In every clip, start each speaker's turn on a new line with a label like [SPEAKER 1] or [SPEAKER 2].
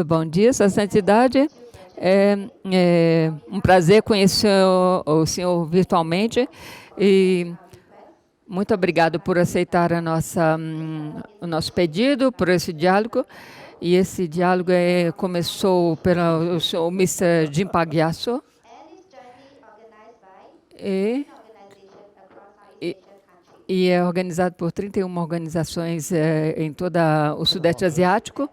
[SPEAKER 1] Bom dia, Sua Santidade. É um prazer conhecer o senhor virtualmente e muito obrigado por aceitar o nosso pedido, por esse diálogo. E esse diálogo começou pelo senhor Mr. Jim Pagliasso e, e, e é organizado por 31 organizações em todo o Sudeste Asiático.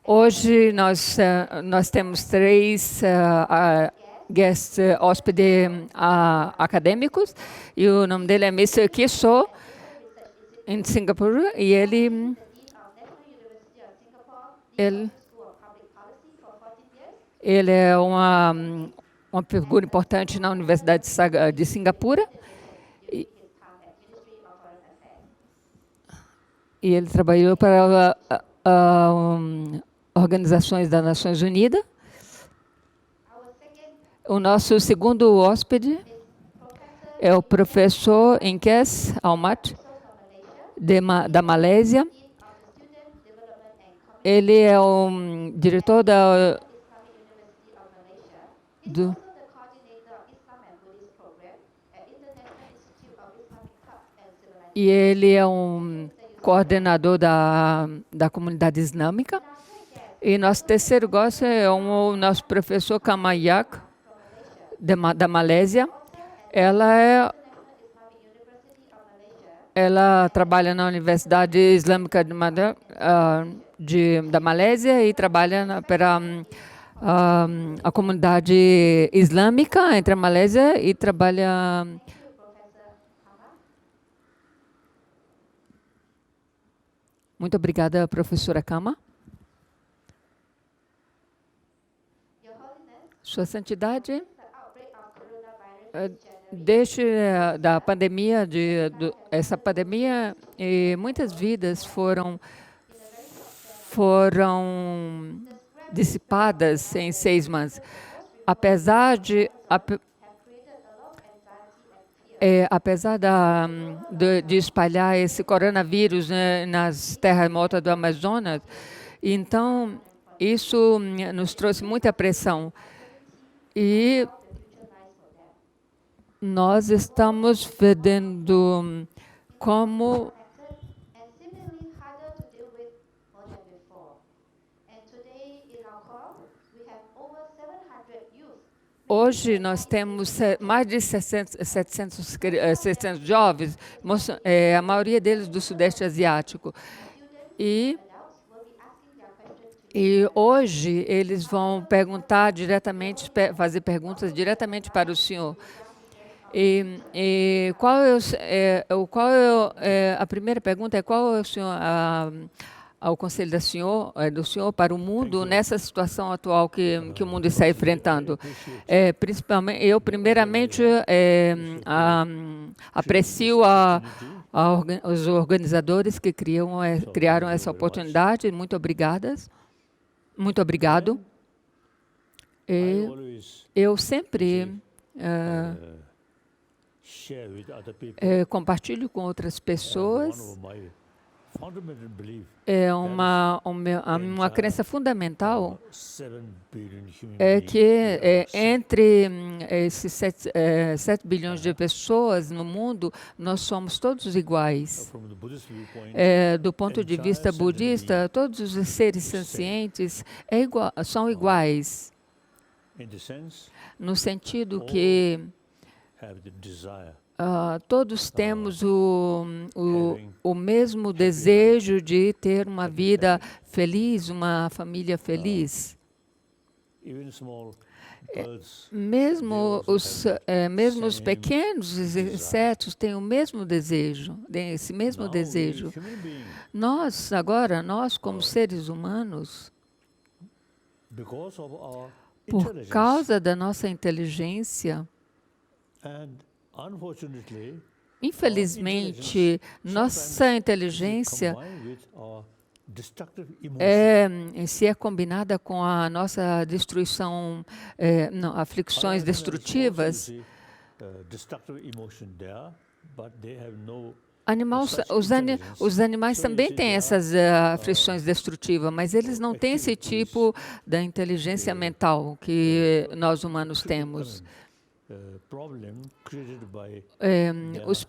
[SPEAKER 1] Hoje nós temos 3 guest hóspedes acadêmicos e o nome dele é Mr. Kiso, em Singapura, e ele é uma figura importante na Universidade de Singapura. E ele trabalhou para organizações das Nações Unidas. O nosso segundo hóspede é o professor Inkes Almat, da Malésia. Ele é o diretor e ele é um coordenador da comunidade islâmica. E nosso terceiro gosto é o nosso professor Kamayak, da Malésia. Ela trabalha na Universidade Islâmica da Malésia e trabalha para a comunidade islâmica entre a Malésia e trabalha... Muito obrigada, professora Kama. Sua Santidade, desde da pandemia, essa pandemia, muitas vidas foram dissipadas em 6 meses. Apesar de espalhar esse coronavírus, né, nas terras remotas do Amazonas, então isso nos trouxe muita pressão. E nós estamos vendo como hoje nós temos mais de 700 jovens, a maioria deles do Sudeste Asiático. E hoje eles vão perguntar diretamente, fazer perguntas diretamente para o senhor. A primeira pergunta é qual é o conselho do senhor para o mundo nessa situação atual que o mundo está enfrentando. Primeiramente, aprecio os organizadores que criaram essa oportunidade. Muito obrigadas. Muito obrigado. Eu sempre compartilho com outras pessoas. Uma crença fundamental é que entre esses 7 bilhões de pessoas no mundo, nós somos todos iguais. Do ponto de vista budista, todos os seres sencientes são iguais, no sentido que todos temos o mesmo desejo de ter uma vida feliz, uma família feliz. Mesmo os pequenos insetos têm o mesmo desejo, esse mesmo desejo. Nós como seres humanos, por causa da nossa inteligência, infelizmente, nossa inteligência se é combinada com a nossa destruição, aflições destrutivas, Os animais também têm essas aflições destrutivas, mas eles não têm esse tipo da inteligência mental que nós humanos temos. Os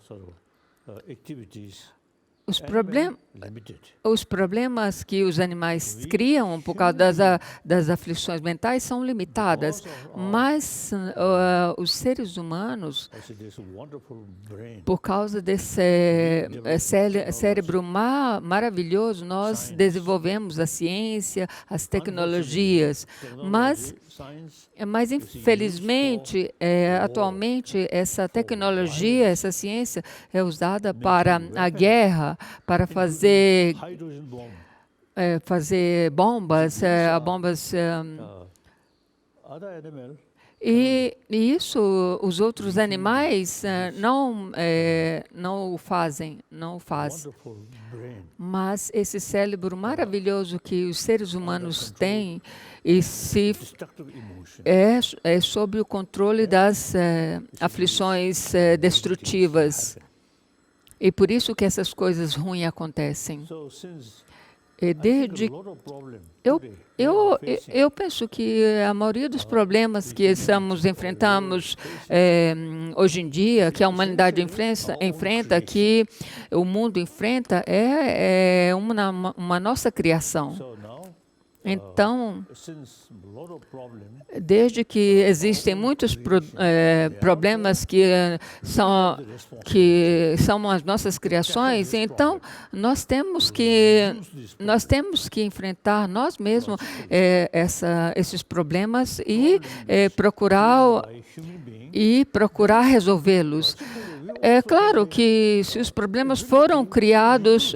[SPEAKER 1] Os problemas que os animais criam por causa das aflições mentais são limitadas, mas os seres humanos, por causa desse cérebro maravilhoso, nós desenvolvemos a ciência, as tecnologias, mas infelizmente, atualmente, essa tecnologia, essa ciência é usada para a guerra, para fazer bombas, e isso os outros animais não o fazem, não o fazem. Mas esse cérebro maravilhoso que os seres humanos têm é sob o controle das aflições destrutivas. E por isso que essas coisas ruins acontecem. Eu penso que a maioria dos problemas que enfrentamos hoje em dia, que a humanidade enfrenta, que o mundo enfrenta, é uma nossa criação. Então, desde que existem muitos problemas que são as nossas criações, então nós temos que enfrentar nós mesmos esses problemas e procurar resolvê-los. É claro que se os problemas foram criados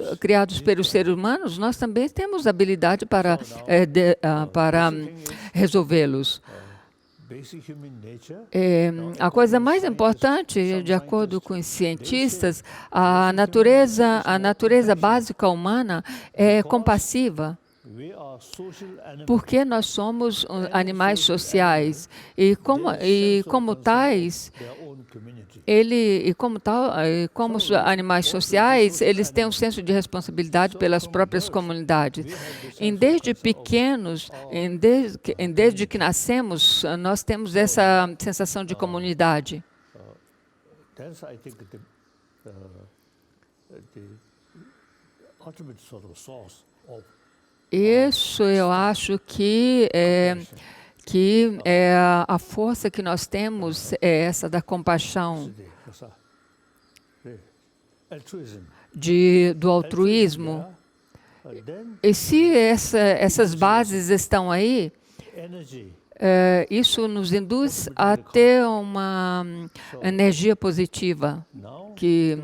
[SPEAKER 1] pelos seres humanos, nós também temos habilidade para resolvê-los. A coisa mais importante, de acordo com os cientistas, a natureza básica humana é compassiva. Porque nós somos animais sociais e como tais, como os animais sociais, eles têm um senso de responsabilidade pelas próprias comunidades. Desde pequenos, desde que nascemos, nós temos essa sensação de comunidade. Isso eu acho que a força que nós temos é essa da compaixão, do altruísmo. E se essas bases estão aí, isso nos induz a ter uma energia positiva que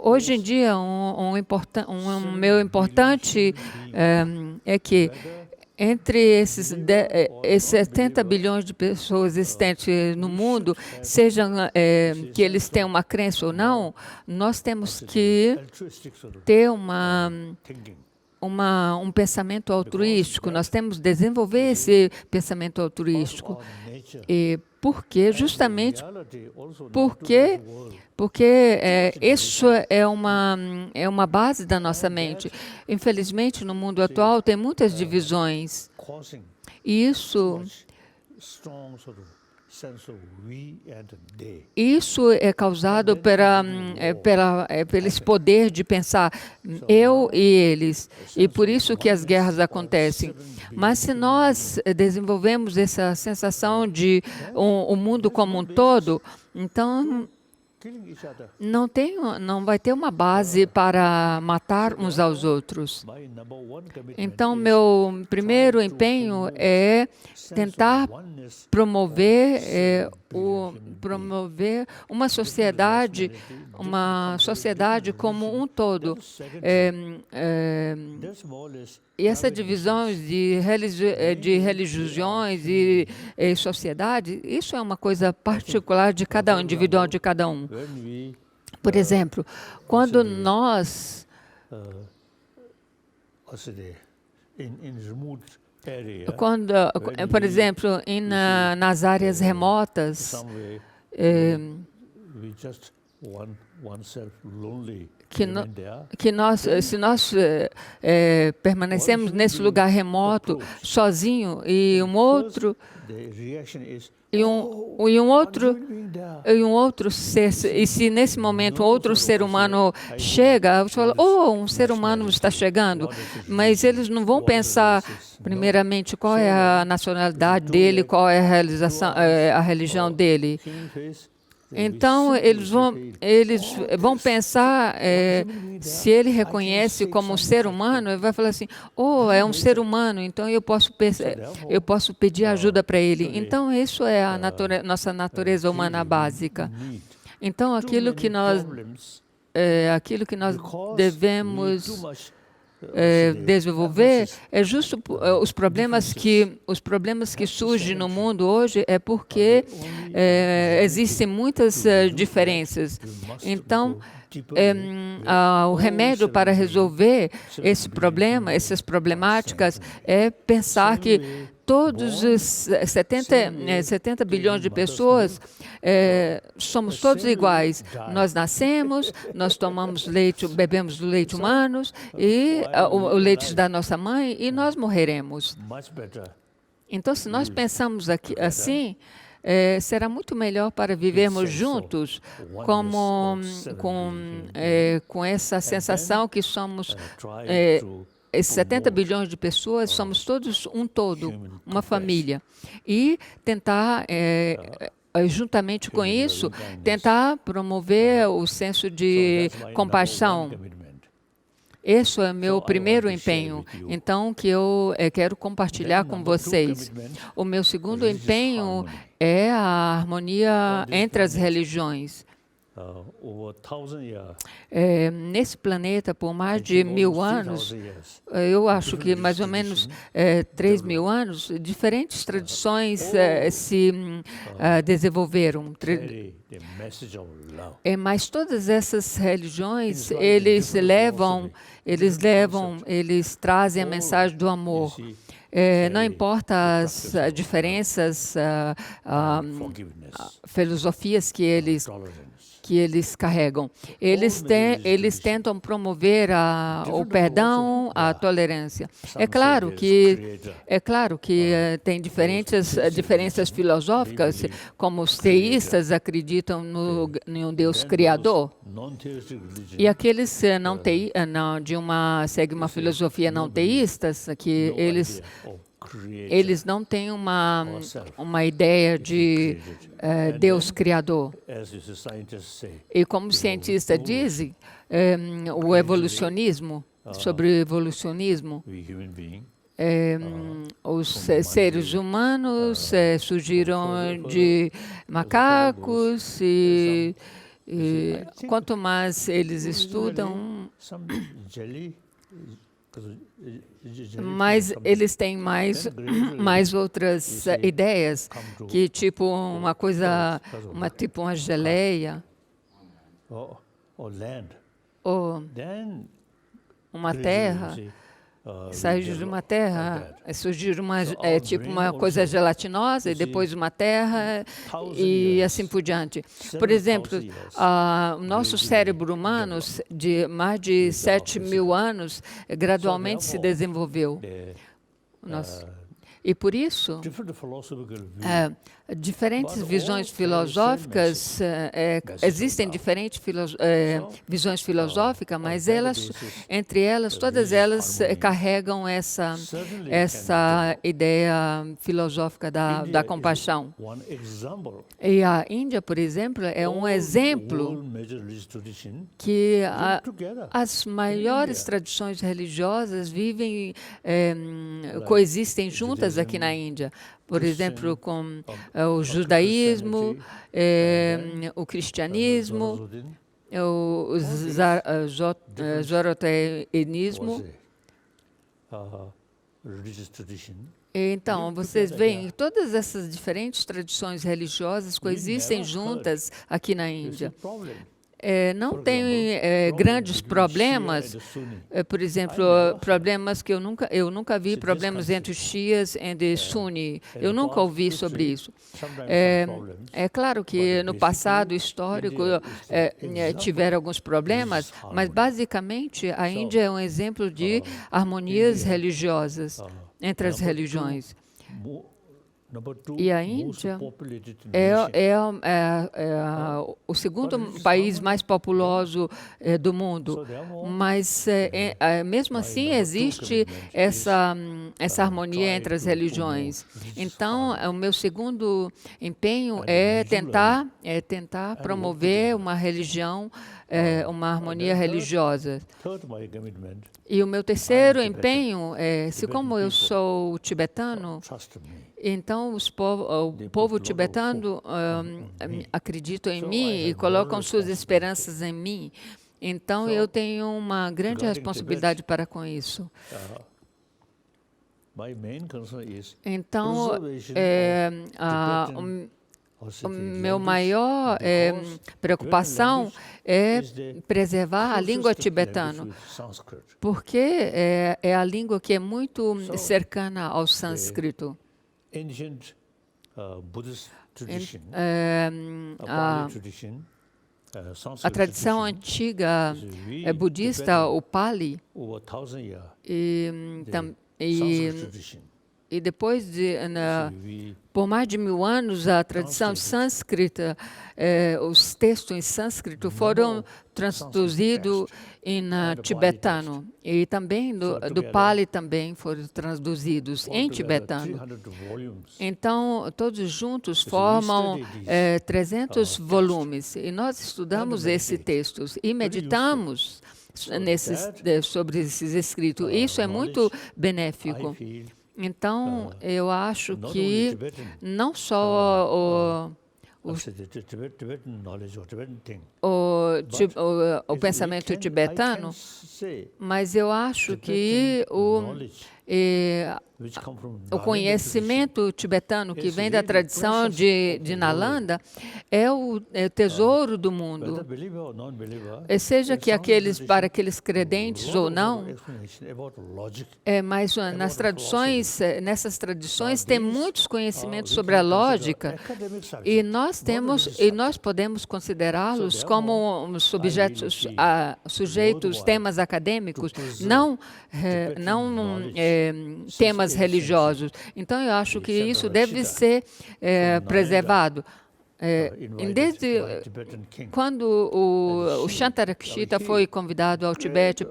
[SPEAKER 1] hoje em dia, meu importante é que entre esses 70 bilhões de pessoas existentes no mundo, sejam que eles tenham uma crença ou não, nós temos que ter um pensamento altruístico. Nós temos que desenvolver esse pensamento altruístico. Justamente porque isso é uma base da nossa mente. Infelizmente, no mundo atual, tem muitas divisões. E isso é causado pelo esse poder de pensar eu e eles. E por isso que as guerras acontecem. Mas se nós desenvolvemos essa sensação de o mundo como um todo, então não vai ter uma base para matar uns aos outros. Então, meu primeiro empenho é tentar promover uma sociedade como um todo. E essa divisão de religiões e sociedade, isso é uma coisa particular de cada um, individual de cada um. Por exemplo, quando nós quando, por exemplo, nas áreas remotas, se nós permanecemos nesse lugar remoto, sozinho, e um outro ser, e se nesse momento outro ser humano chega, você fala, um ser humano está chegando, mas eles não vão pensar primeiramente qual é a nacionalidade dele, qual é a religião dele. Então, eles vão pensar, se ele reconhece como um ser humano, ele vai falar assim, é um ser humano, então eu posso pedir ajuda para ele. Então, isso é a nossa natureza humana básica. Então, aquilo que nós devemos desenvolver é justo os problemas que surgem no mundo hoje é porque existem muitas diferenças. Então, o remédio para resolver esse problema, essas problemáticas, é pensar que todos os 70 bilhões de pessoas somos todos iguais. Nós nascemos, nós tomamos leite, bebemos do leite humano, e o leite da nossa mãe, e nós morreremos. Então, se nós pensamos assim, será muito melhor para vivermos juntos com essa sensação que somos esses 70 bilhões de pessoas, somos todos um todo, uma família. E tentar, juntamente com isso, tentar promover o senso de compaixão. Esse é o meu primeiro empenho, então, que eu quero compartilhar com vocês. O meu segundo empenho é a harmonia entre as religiões. Nesse planeta, por mais de 1000 anos, eu acho que mais ou menos 3.000 anos, diferentes tradições se desenvolveram. Mas todas essas religiões, eles trazem a mensagem do amor. Não importa as diferenças, filosofias que eles carregam. Eles tentam promover o perdão, a tolerância. É claro que tem diferenças filosóficas, como os teístas acreditam em um Deus criador. E aqueles seguem uma filosofia não teísta, que eles não têm uma ideia de Deus criador. E como os cientistas dizem, o evolucionismo, sobre o evolucionismo, os seres humanos surgiram de macacos e quanto mais eles estudam, mas eles têm mais outras ideias, que tipo uma geleia, ou uma terra, saiu de uma terra, surgiu tipo uma coisa gelatinosa, e depois uma terra, e assim por diante. Por exemplo, o nosso cérebro humano, de mais de 7.000 anos, gradualmente se desenvolveu. E por isso, diferentes visões filosóficas, existem diferentes visões filosóficas, mas entre elas, todas elas carregam essa ideia filosófica da compaixão. E a Índia, por exemplo, é um exemplo que as maiores tradições religiosas coexistem juntas aqui na Índia. Por exemplo, com o judaísmo, o cristianismo, o zoroastrianismo. Então, vocês veem, todas essas diferentes tradições religiosas coexistem juntas aqui na Índia. não tem grandes problemas, por exemplo, problemas que eu nunca vi problemas entre Shias e Sunni. Eu nunca ouvi sobre isso. É claro que no passado histórico tiveram alguns problemas, mas basicamente a Índia é um exemplo de harmonias religiosas entre as religiões. E a Índia é o segundo país mais populoso do mundo, mas mesmo assim existe essa harmonia entre as religiões. Então, o meu segundo empenho é tentar promover uma religião, uma harmonia religiosa. E o meu terceiro empenho é, como eu sou tibetano, então o povo tibetano acredita em mim e colocam suas esperanças em mim. Então eu tenho uma grande responsabilidade para com isso. Então, a meu maior preocupação é preservar a língua tibetana, porque é a língua que é muito cercana ao sânscrito. A tradição antiga budista, o Pali, e depois por mais de 1000 anos, a tradição sânscrita, os textos em sânscrito foram traduzidos em tibetano. E também do Pali também foram traduzidos em tibetano. Então, todos juntos formam 300 volumes. E nós estudamos esses textos e meditamos sobre esses escritos. Isso é muito benéfico. Então, eu acho que não só o pensamento tibetano, mas eu acho que o conhecimento tibetano que vem da tradição de Nalanda é o tesouro do mundo. Seja que para aqueles credentes ou não, mas nessas tradições tem muitos conhecimentos sobre a lógica e nós podemos considerá-los como sujeitos, temas acadêmicos, não temas religiosos. Então, eu acho que isso deve ser preservado. Desde quando o Shantarakshita foi convidado ao Tibete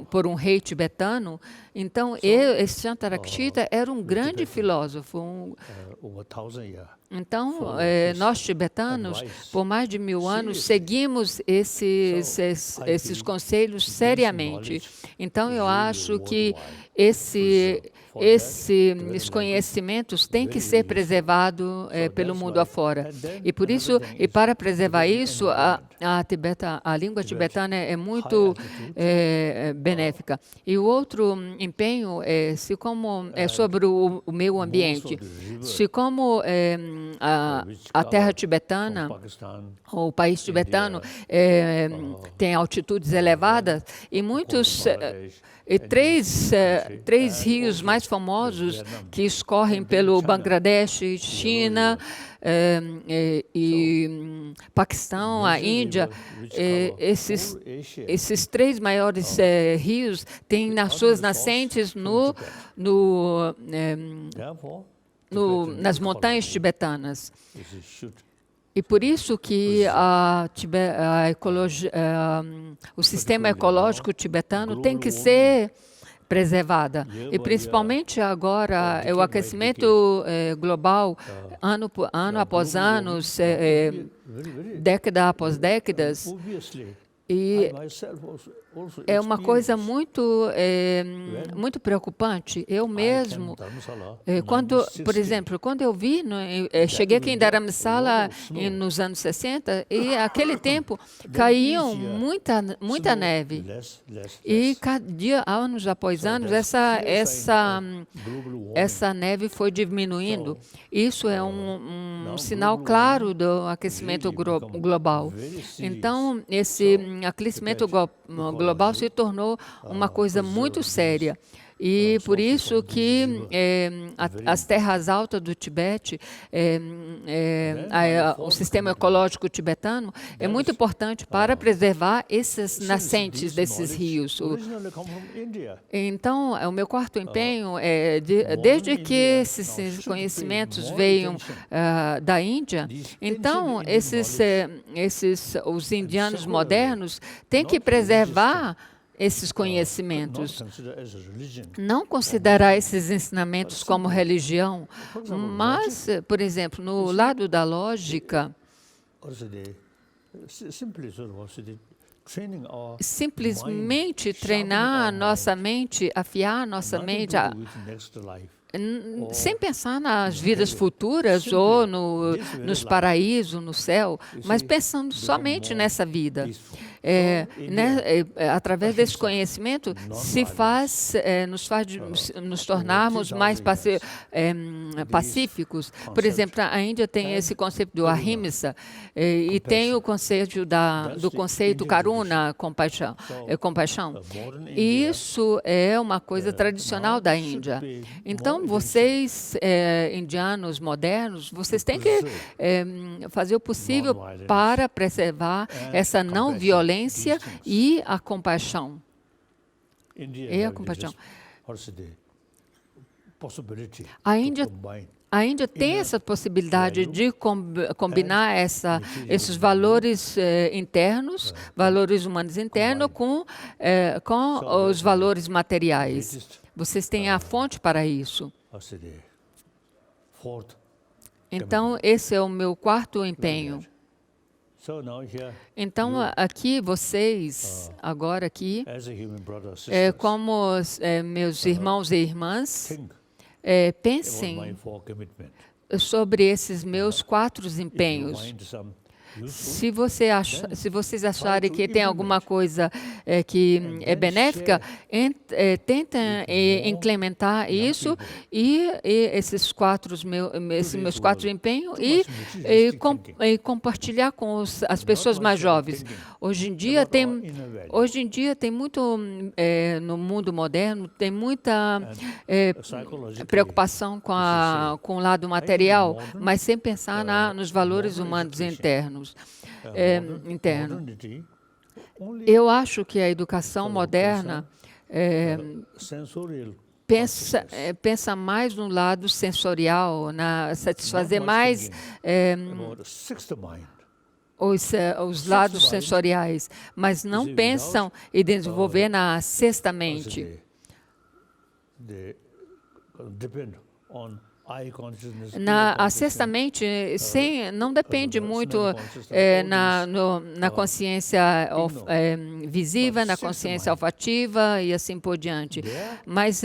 [SPEAKER 1] por um rei tibetano, então esse Shantarakshita era um grande filósofo. Então, nós tibetanos, por mais de 1000 anos, seguimos esses conselhos seriamente. Então, eu acho que esses conhecimentos têm que ser preservados pelo mundo afora. E por isso, e para preservar isso, a língua tibetana é muito benéfica. E o outro empenho é sobre o meio ambiente. Como a terra tibetana, o país tibetano, tem altitudes elevadas e três rios mais famosos que escorrem pelo Bangladesh, China e Paquistão, a Índia. Esses 3 maiores rios têm nas suas nascentes nas montanhas tibetanas. E por isso que o sistema ecológico tibetano tem que ser preservada. E principalmente agora, o aquecimento global, ano após ano, década após décadas, E é uma coisa muito preocupante. Eu mesmo, por exemplo, quando eu cheguei aqui em Dharamsala nos anos 60, e naquele tempo caíam muita neve. E cada dia, anos após anos, essa neve foi diminuindo. Isso é um sinal claro do aquecimento global. Então, esse aquecimento global se tornou uma coisa muito séria. E por isso que as terras altas do Tibete, o sistema ecológico tibetano, é muito importante para preservar essas nascentes desses rios. Então, o meu quarto empenho é, desde que esses conhecimentos venham da Índia, então os indianos modernos têm que preservar esses conhecimentos. Não considerar esses ensinamentos como religião, mas, por exemplo, no lado da lógica, simplesmente treinar a nossa mente, afiar a nossa mente, sem pensar nas vidas futuras ou nos paraísos, no céu, mas pensando somente nessa vida. Através desse conhecimento, nos tornarmos mais pacíficos. Por exemplo, a Índia tem esse conceito do ahimsa e tem o conceito do conceito karuna, compaixão. E isso é uma coisa tradicional da Índia. Então, vocês, indianos modernos, vocês têm que fazer o possível para preservar essa não violência e a compaixão. A Índia tem essa possibilidade de combinar esses valores internos, valores humanos internos, com os valores materiais. Vocês têm a fonte para isso. Então, esse é o meu quarto empenho. Então, aqui vocês, agora aqui, como meus irmãos e irmãs, pensem sobre esses meus 4 empenhos. Se vocês acharem que tem alguma coisa que é benéfica, tentem implementar isso e esses meus 4 empenhos e compartilhar com as pessoas mais jovens. Hoje em dia tem muito, no mundo moderno, tem muita preocupação com o lado material, mas sem pensar nos valores humanos internos. Eu acho que a educação moderna pensa mais no lado sensorial, satisfazer mais os lados sensoriais, mas não pensam em desenvolver na sexta mente. A sexta mente não depende muito na consciência visível, na consciência olfativa e assim por diante. Mas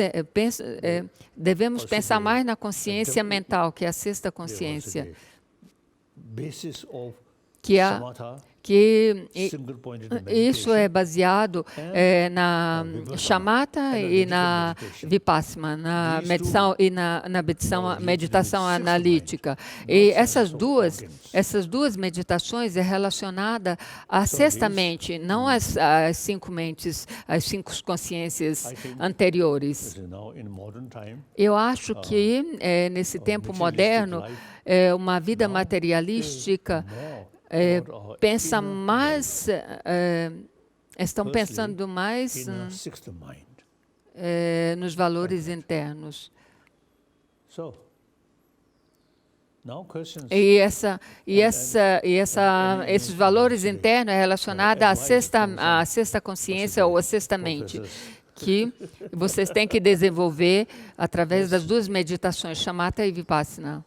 [SPEAKER 1] devemos pensar mais na consciência mental, que é a sexta consciência, que isso é baseado na shamatha e na vipassana, na medição e na meditação analítica. E essas duas meditações é relacionada à sexta mente, não às 5 mentes, às 5 consciências anteriores. Eu acho que nesse tempo moderno, uma vida materialística pensa mais, estão pensando mais nos valores internos. E esses valores internos é relacionado à sexta consciência ou à sexta mente, que vocês têm que desenvolver através das 2 meditações, shamatha e vipassana.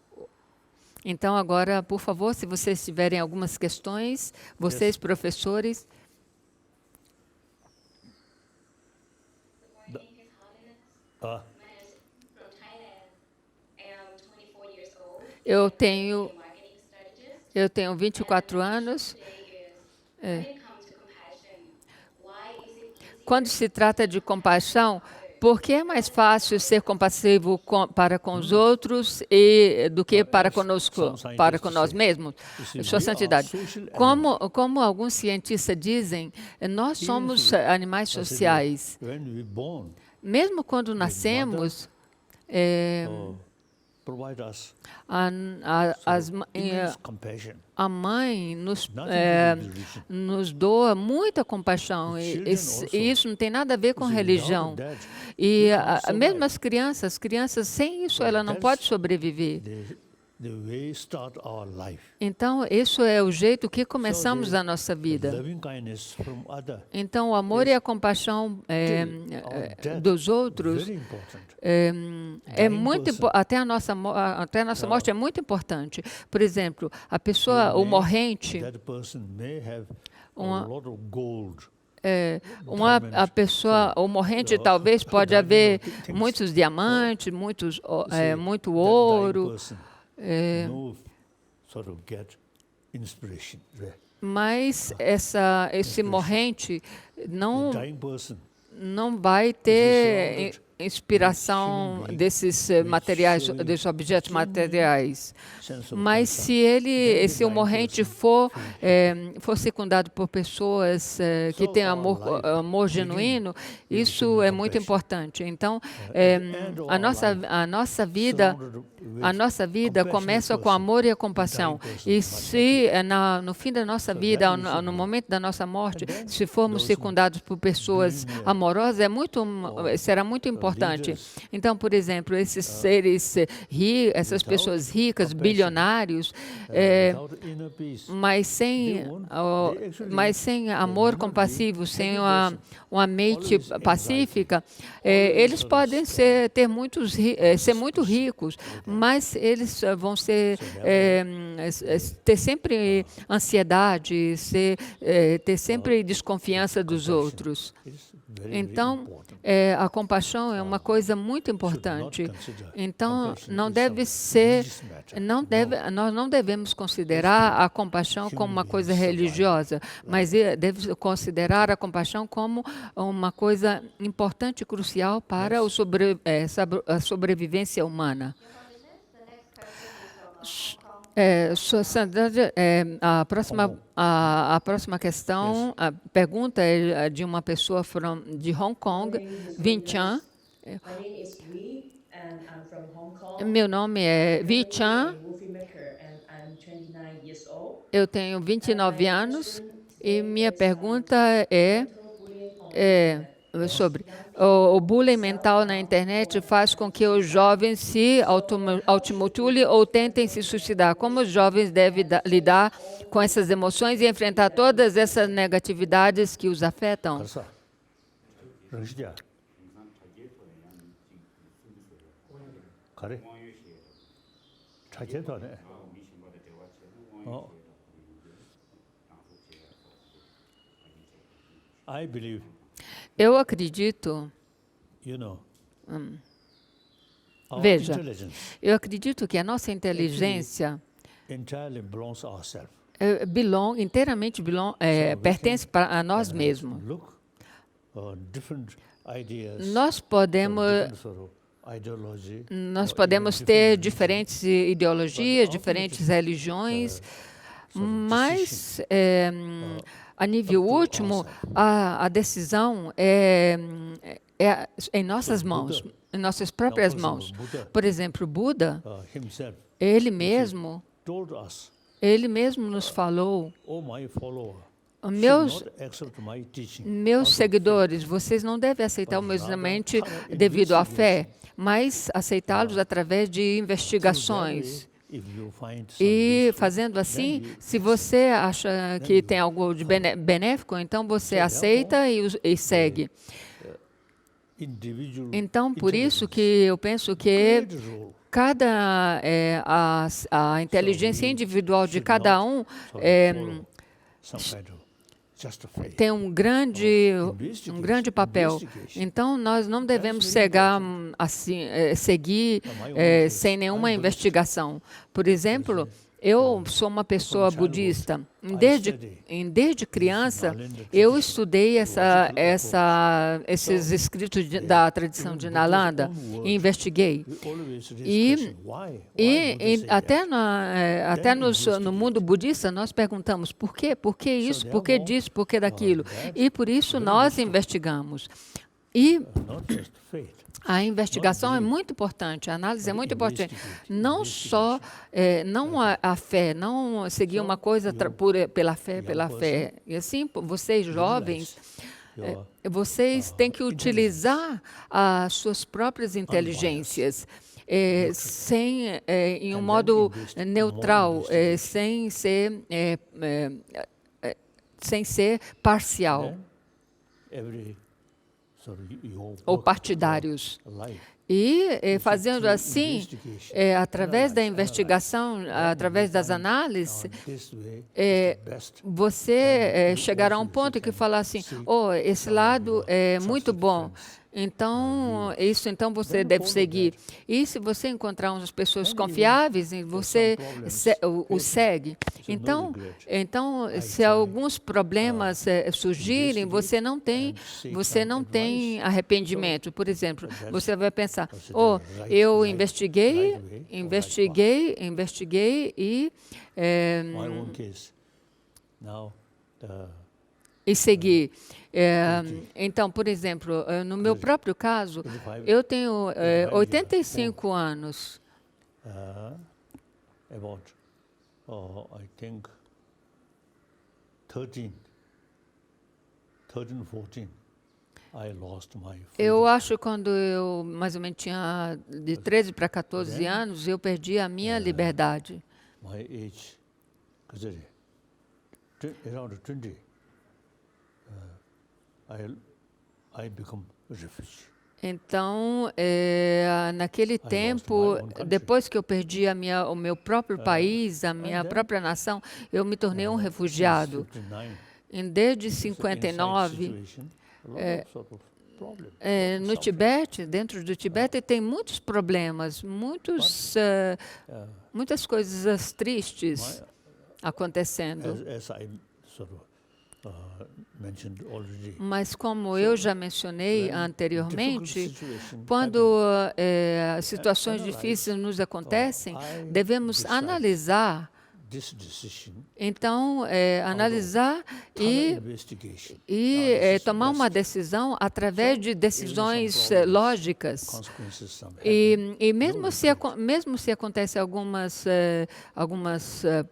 [SPEAKER 1] Então, agora, por favor, se vocês tiverem algumas questões, vocês, professores. Eu tenho 24 anos. Quando se trata de compaixão, por que é mais fácil ser compassivo para com os outros do que para conosco, para com nós mesmos? Sua Santidade, como alguns cientistas dizem, nós somos animais sociais. Mesmo quando nascemos, a mãe nos doa muita compaixão. E isso não tem nada a ver com religião. E mesmo as crianças, sem isso, ela não pode sobreviver. Então, isso é o jeito que começamos a nossa vida. Então, o amor e a compaixão dos outros é muito até a nossa morte é muito importante. Por exemplo, o morrente, o morrente talvez pode haver muitos diamantes, muito ouro. Mas esse morrente não vai ter inspiração desses objetos materiais. Mas se o morrente for secundado por pessoas que têm amor genuíno, isso é muito importante. Então, a nossa vida começa com amor e a compaixão. E se no fim da nossa vida, no momento da nossa morte, se formos secundados por pessoas amorosas, será muito importante. Então, por exemplo, esses seres essas pessoas ricas, bilionários, mas sem amor compassivo, sem uma mente pacífica, eles podem ser muito ricos, mas eles vão ter sempre ansiedade, ter sempre desconfiança dos outros. Então, a compaixão é uma coisa muito importante. Então, nós não devemos considerar a compaixão como uma coisa religiosa, mas devemos considerar a compaixão como uma coisa importante e crucial para a sobrevivência humana. Sua Santidade, a próxima questão, a pergunta é de uma pessoa de Hong Kong, Vin Chan. Meu nome é Vin Chan. Eu tenho 29 anos e minha pergunta é sobre o bullying mental na internet faz com que os jovens se automutulem ou tentem se suicidar. Como os jovens devem lidar com essas emoções e enfrentar todas essas negatividades que os afetam? Eu acredito, veja, eu acredito que a nossa inteligência inteiramente pertence a nós mesmos. Nós podemos ter diferentes ideologias, diferentes religiões, mas a nível último, a decisão é em nossas mãos, em nossas próprias mãos. Por exemplo, Buda, ele mesmo nos falou: meus seguidores, vocês não devem aceitá-los somente devido à fé, mas aceitá-los através de investigações. E fazendo assim, se você acha que tem algo de benéfico, então você aceita e segue. Então, por isso que eu penso que a inteligência individual de cada um tem um grande papel. Então, nós não devemos seguir sem nenhuma investigação. Por exemplo, eu sou uma pessoa budista. Desde criança, eu estudei esses escritos da tradição de Nalanda e investiguei. E até no mundo budista, nós perguntamos por quê? Por que isso? Por que disso? Por que daquilo? E por isso nós investigamos. E a investigação é muito importante, a análise é muito importante. Não só a fé, não seguir uma coisa pela fé. E assim, vocês jovens, vocês têm que utilizar as suas próprias inteligências em um modo neutral, sem ser parcial ou partidários. E fazendo assim, através da investigação, através das análises, você chegará a um ponto que falar assim, esse lado é muito bom. Então, você deve seguir. E se você encontrar umas pessoas confiáveis, você o segue. Então, se alguns problemas surgirem, você não tem arrependimento. Por exemplo, você vai pensar, eu investiguei e segui. Então, por exemplo, no meu próprio caso, eu tenho 85 anos.
[SPEAKER 2] I think 13, 14, I lost my freedom.
[SPEAKER 1] Eu acho que quando eu mais ou menos tinha de 13 para 14 anos, eu perdi a minha liberdade.
[SPEAKER 2] My age, around 20, I become a refugee.
[SPEAKER 1] Então, naquele tempo, depois que eu perdi o meu próprio país, a minha própria nação, eu me tornei um refugiado. Desde 59, no Tibete, dentro do Tibete, tem muitos problemas, muitas coisas tristes acontecendo. Mas, como eu já mencionei anteriormente, quando situações difíceis nos acontecem, devemos analisar. Então, analisar e tomar uma decisão através de decisões lógicas. E mesmo se acontecem alguns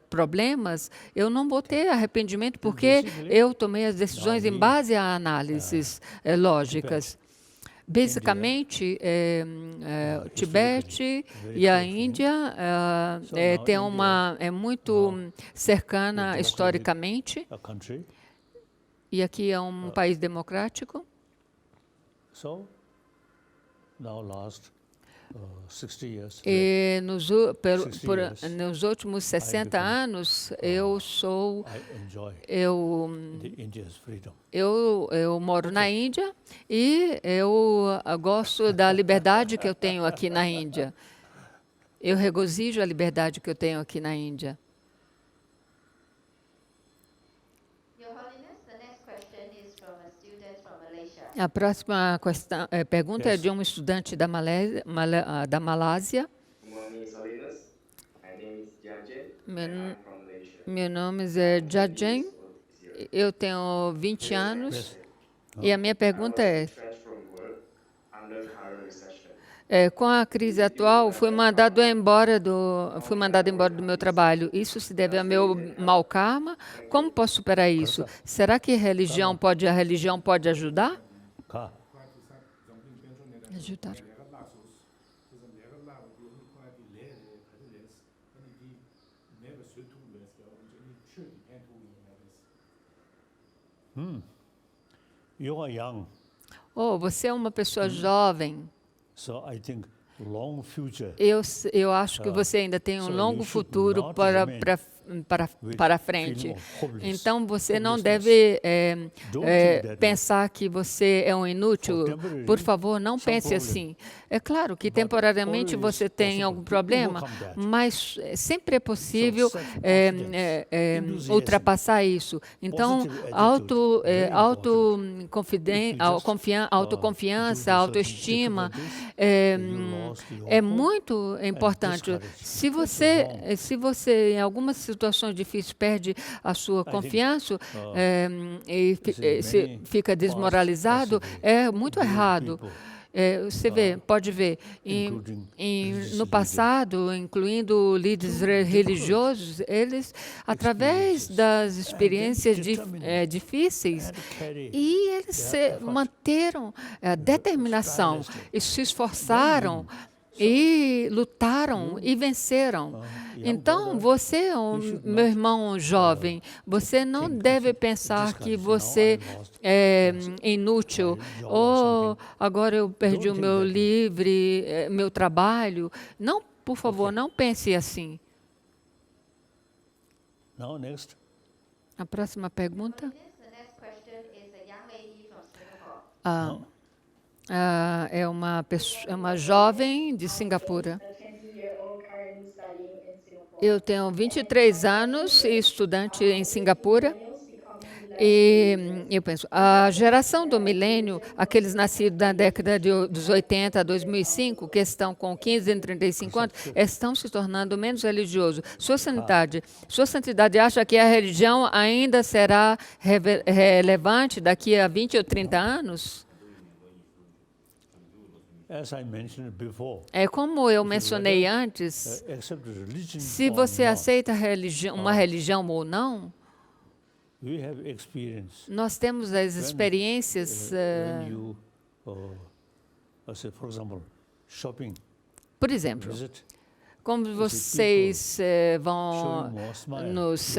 [SPEAKER 1] problemas, eu não vou ter arrependimento, porque eu tomei as decisões em base a análises lógicas. Basicamente, o Tibete e a Índia é muito cercana historicamente, e aqui é um país democrático. E nos últimos 60 anos, eu moro na Índia e eu gosto da liberdade que eu tenho aqui na Índia. Eu regozijo a liberdade que eu tenho aqui na Índia. A próxima pergunta é de um estudante da Malásia. Meu nome é Jajen. Eu tenho 20 anos. E a minha pergunta com a crise atual, fui mandado embora do meu trabalho. Isso se deve ao meu mau karma? Como posso superar isso? Será que a religião pode ajudar? Ajudar.
[SPEAKER 2] You are young.
[SPEAKER 1] Você é uma pessoa jovem.
[SPEAKER 2] So I think long future.
[SPEAKER 1] Eu acho que você ainda tem um longo futuro para frente.
[SPEAKER 2] feeling of hopeless-
[SPEAKER 1] Então, você não
[SPEAKER 2] hopelessness.
[SPEAKER 1] deve
[SPEAKER 2] Don't think that
[SPEAKER 1] pensar que você é um inútil.
[SPEAKER 2] For temporary,
[SPEAKER 1] Por favor, não
[SPEAKER 2] some
[SPEAKER 1] pense
[SPEAKER 2] problem.
[SPEAKER 1] assim. É claro que temporariamente
[SPEAKER 2] always
[SPEAKER 1] você tem
[SPEAKER 2] possible
[SPEAKER 1] algum
[SPEAKER 2] to
[SPEAKER 1] problema,
[SPEAKER 2] overcome that.
[SPEAKER 1] mas sempre é possível
[SPEAKER 2] self-confidence, enthusiasm,
[SPEAKER 1] ultrapassar isso. Então,
[SPEAKER 2] positive attitude, very
[SPEAKER 1] autoconfiança, autoestima é muito importante. Se você, em algumas situações difíceis, perde a sua confiança e fica desmoralizado, é muito errado. Você pode ver, no passado, incluindo líderes religiosos, eles, através das experiências difíceis, e eles manteram a determinação e se esforçaram e lutaram e venceram. Então, você, meu irmão jovem, você não deve pensar que você é inútil. Ou agora eu perdi o meu meu trabalho. Não, por favor, não pense assim.
[SPEAKER 2] Now, next.
[SPEAKER 1] A próxima pergunta.
[SPEAKER 3] The next question is a young lady from Singapore.
[SPEAKER 1] É uma jovem de Singapura. Eu tenho 23 anos e estudante em Singapura. E eu penso, a geração do milênio, aqueles nascidos na década dos 80 a 2005, que estão com 15 e 35 anos, estão se tornando menos religiosos. Sua santidade acha que a religião ainda será relevante daqui a 20 ou 30 anos?
[SPEAKER 2] As I mentioned before,
[SPEAKER 1] É como eu mencionei antes,
[SPEAKER 2] accept religion
[SPEAKER 1] se
[SPEAKER 2] or
[SPEAKER 1] você
[SPEAKER 2] not,
[SPEAKER 1] aceita uma religião ou não,
[SPEAKER 2] we have experience
[SPEAKER 1] nós temos as experiências,
[SPEAKER 2] when you, say, for example, shopping,
[SPEAKER 1] por exemplo,
[SPEAKER 2] visit,
[SPEAKER 1] como vocês vão
[SPEAKER 2] showing more smile.
[SPEAKER 1] nos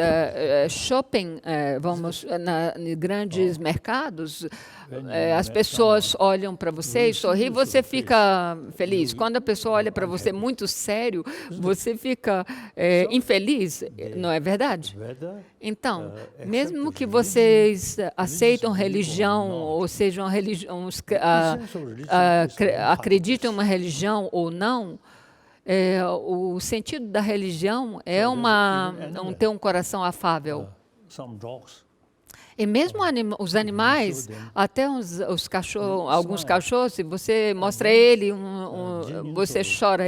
[SPEAKER 1] shopping, vamos em grandes mercados, as pessoas olham para você e sorriem, você fica feliz. Quando a pessoa olha para você muito sério, você fica infeliz, não é verdade?
[SPEAKER 2] Whether
[SPEAKER 1] Então, mesmo que vocês aceitam religião, ou sejam acreditam em uma religião ou não, o sentido da religião é ter um coração afável.
[SPEAKER 2] some dogs,
[SPEAKER 1] E mesmo os animais, até os cachorros, alguns cachorros, se você mostra a ele, você chora,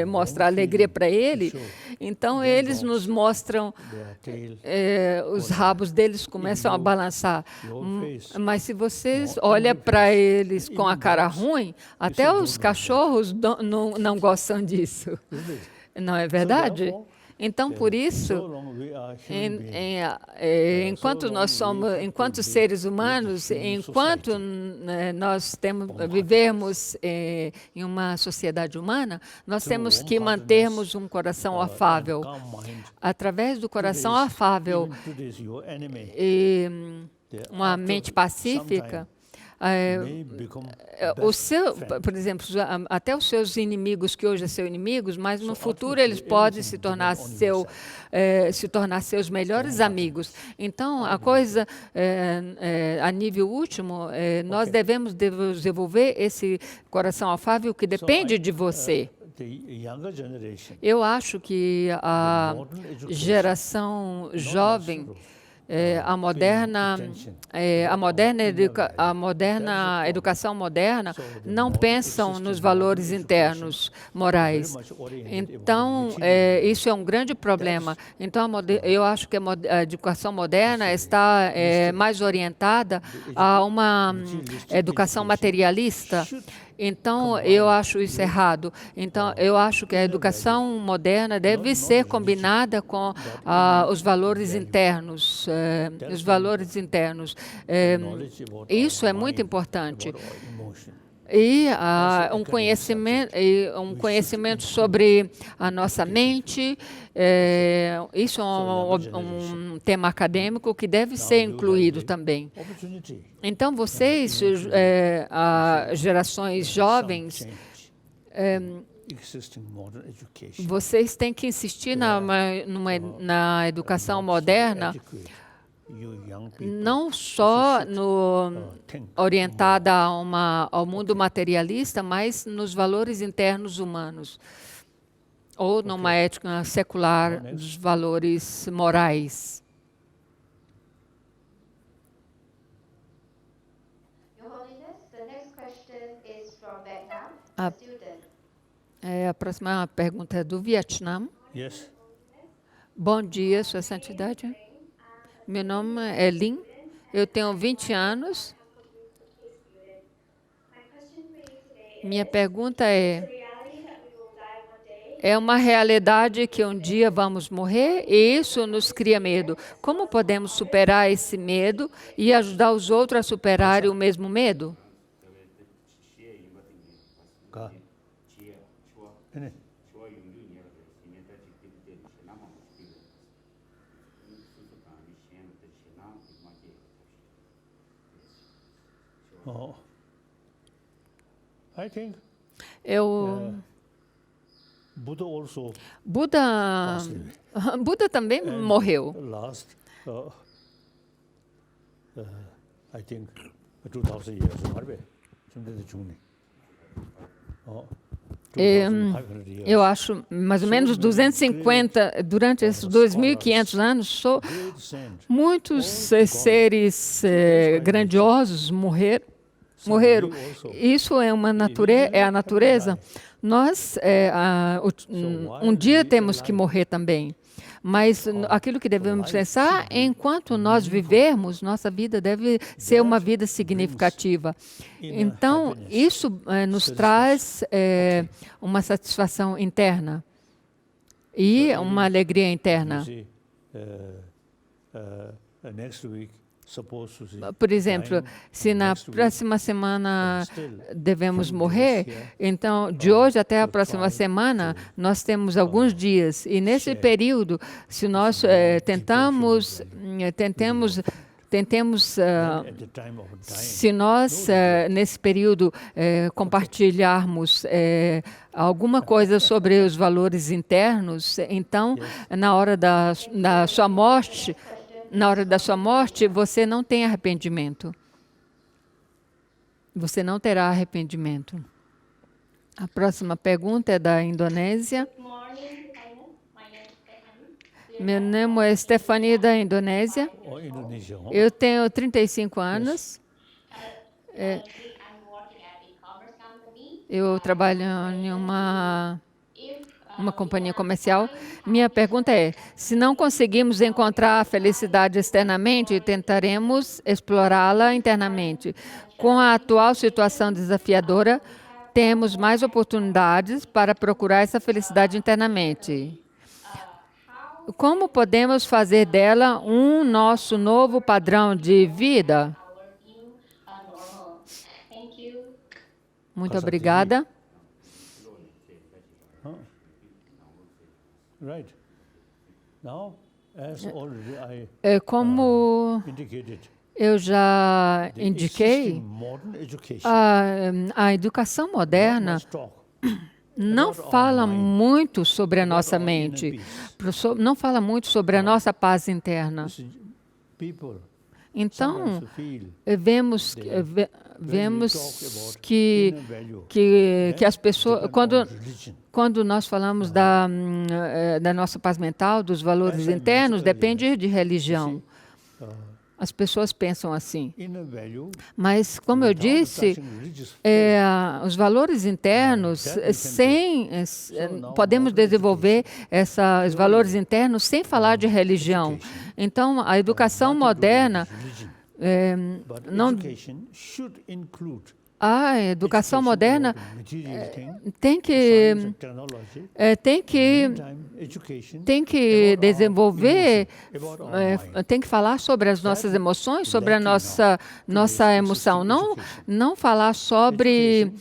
[SPEAKER 1] mostra alegria para ele, então eles nos mostram,
[SPEAKER 2] their tail,
[SPEAKER 1] os rabos deles começam a balançar.
[SPEAKER 2] your face,
[SPEAKER 1] Mas se vocês olham para eles com a cara ruim, até os cachorros não gostam disso.
[SPEAKER 2] isn't it?
[SPEAKER 1] Não é verdade?
[SPEAKER 2] therefore,
[SPEAKER 1] Então, por isso,
[SPEAKER 2] So long we are human beings.
[SPEAKER 1] enquanto seres humanos, enquanto nós vivemos em uma sociedade humana, nós temos que mantermos um coração afável.
[SPEAKER 2] Calm mind.
[SPEAKER 1] Através do coração afável
[SPEAKER 2] Even today's your enemy
[SPEAKER 1] e
[SPEAKER 2] they
[SPEAKER 1] uma
[SPEAKER 2] after
[SPEAKER 1] mente
[SPEAKER 2] some
[SPEAKER 1] pacífica,
[SPEAKER 2] may become
[SPEAKER 1] por exemplo, até os seus inimigos, que hoje são inimigos, mas no futuro eles podem se tornar seus melhores amigos. Então, a coisa, a nível último, nós devemos desenvolver esse coração afável que depende de você.
[SPEAKER 2] the younger generation.
[SPEAKER 1] Eu acho que a geração jovem, a moderna educação moderna, não pensam nos valores internos morais. Então, isso é um grande problema. Então, eu acho que a educação moderna está mais orientada a uma educação materialista. Então, eu acho isso errado. Então, eu acho que a educação moderna deve ser combinada com os valores internos. Isso é muito importante. E um conhecimento sobre a nossa mente, isso é um tema acadêmico que deve ser incluído também. Então, vocês, gerações jovens,
[SPEAKER 2] existing modern education.
[SPEAKER 1] Vocês têm que insistir na educação moderna,
[SPEAKER 2] Educate you young people
[SPEAKER 1] não só
[SPEAKER 2] think
[SPEAKER 1] orientada ao mundo materialista, mas nos valores internos humanos, ou numa ética secular dos valores morais.
[SPEAKER 3] Your Holiness, the next question is from Vietnam,
[SPEAKER 1] Ah.
[SPEAKER 3] a student.
[SPEAKER 1] A próxima pergunta é do Vietnã.
[SPEAKER 2] Yes.
[SPEAKER 1] Bom dia, Sua Santidade. Meu nome é Lin, eu tenho 20 anos. Minha pergunta é uma realidade que um dia vamos morrer e isso nos cria medo. Como podemos superar esse medo e ajudar os outros a superarem o mesmo medo?
[SPEAKER 2] Ka. Ene. Oh. I think Buddha also
[SPEAKER 1] Buda também morreu.
[SPEAKER 2] last, I think, 2,000 years. Marbe. Chumde Juni. Oh. 2,500 years.
[SPEAKER 1] Eu acho mais ou menos 250, durante esses 2.500 anos,
[SPEAKER 2] Great saint.
[SPEAKER 1] muitos seres grandiosos morreram. Isso é é a natureza. Nós, um dia temos que morrer também. Mas aquilo que devemos pensar, enquanto nós vivermos, nossa vida deve ser uma vida significativa. Então, isso nos traz uma satisfação interna e uma alegria interna.
[SPEAKER 2] See, next week, supposed to see
[SPEAKER 1] Por exemplo, se na próxima semana devemos morrer, então de hoje até a próxima semana nós temos alguns dias. E nesse período, se nós tentemos
[SPEAKER 2] at the time of dying.
[SPEAKER 1] se nós nesse período compartilharmos alguma coisa sobre os valores internos, então na hora da sua morte, você não tem arrependimento. Você não terá arrependimento. A próxima pergunta é da Indonésia.
[SPEAKER 4] Good morning, Highness. My name is Stephanie.
[SPEAKER 1] Meu nome é Stephanie, da Indonésia.
[SPEAKER 2] Or Indonesia.
[SPEAKER 1] Eu tenho 35 anos.
[SPEAKER 4] I'm working at e-commerce company.
[SPEAKER 1] Eu trabalho em uma
[SPEAKER 4] If
[SPEAKER 1] companhia comercial. Minha pergunta é: se não conseguimos encontrar a felicidade externamente, tentaremos explorá-la internamente. Com a atual situação desafiadora, temos mais oportunidades para procurar essa felicidade internamente. Como podemos fazer dela nosso novo padrão de vida?
[SPEAKER 4] our new normal. Thank you.
[SPEAKER 1] Muito obrigada.
[SPEAKER 2] Right. Now, as already
[SPEAKER 1] Como
[SPEAKER 2] indicated,
[SPEAKER 1] eu já
[SPEAKER 2] the
[SPEAKER 1] indiquei,
[SPEAKER 2] existing modern education
[SPEAKER 1] a educação moderna
[SPEAKER 2] must talk
[SPEAKER 1] não fala muito sobre a nossa mente, não fala muito sobre a nossa paz interna.
[SPEAKER 2] people
[SPEAKER 1] Então,
[SPEAKER 2] sometimes feel
[SPEAKER 1] vemos que as pessoas, quando nós falamos da nossa paz mental, dos valores internos, depende de religião. As pessoas pensam assim.
[SPEAKER 2] inner value
[SPEAKER 1] Mas, como eu disse, os valores internos, podemos desenvolver esses valores internos sem falar de religião. Então, a educação moderna,
[SPEAKER 2] but
[SPEAKER 1] não,
[SPEAKER 2] education should include
[SPEAKER 1] a educação moderna
[SPEAKER 2] material thing,
[SPEAKER 1] tem
[SPEAKER 2] science and technology.
[SPEAKER 1] tem que desenvolver,
[SPEAKER 2] About our mind.
[SPEAKER 1] tem que falar sobre as nossas emoções, sobre a nossa emoção. Não falar sobre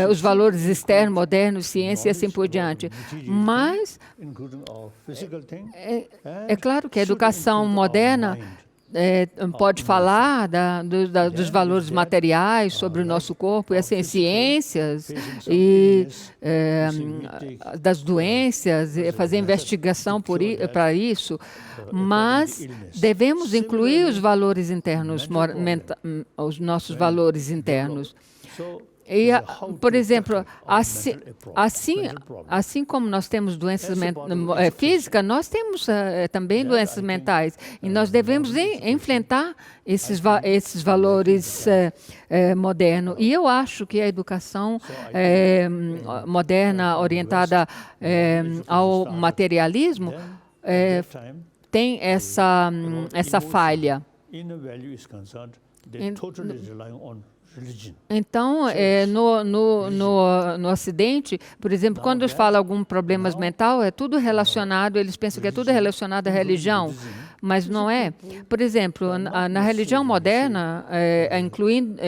[SPEAKER 1] os valores externos, modernos, ciência e assim por diante. Mas
[SPEAKER 2] Including our physical thing,
[SPEAKER 1] é claro que a educação moderna pode falar dos valores materiais sobre o nosso corpo, e assim, ciências e das doenças, e fazer investigação para isso, mas devemos incluir os valores internos, os nossos valores internos. E, por exemplo, assim como nós temos doenças físicas, nós temos também doenças mentais. E nós devemos enfrentar esses valores modernos. E eu acho que a educação moderna, orientada ao materialismo, tem essa falha. Então, no Ocidente, por exemplo, quando eles falam algum problemas mental, é tudo relacionado, eles pensam que é tudo relacionado à religião, mas não é. Por exemplo, na religião moderna,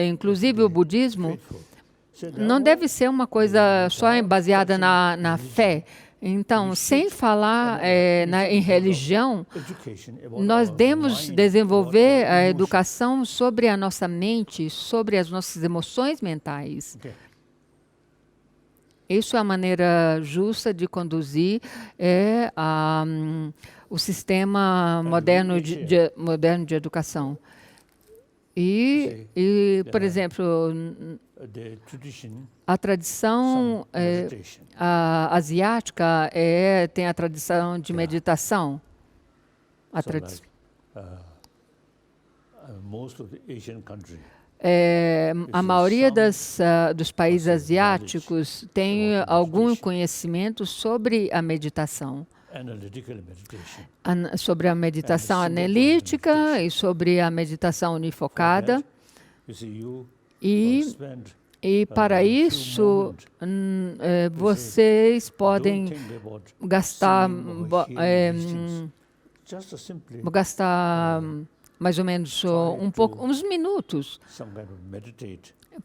[SPEAKER 1] inclusive o budismo, não deve ser uma coisa só baseada na fé. Então, sem falar em religião, nós devemos desenvolver a educação sobre a nossa mente, sobre as nossas emoções mentais. Isso é a maneira justa de conduzir o sistema moderno de educação. E, por exemplo, a tradição asiática tem a tradição de meditação. A maioria dos países asiáticos tem algum conhecimento sobre a meditação. Sobre a meditação analítica e sobre a meditação unifocada. E para isso, vocês podem gastar mais ou menos uns minutos.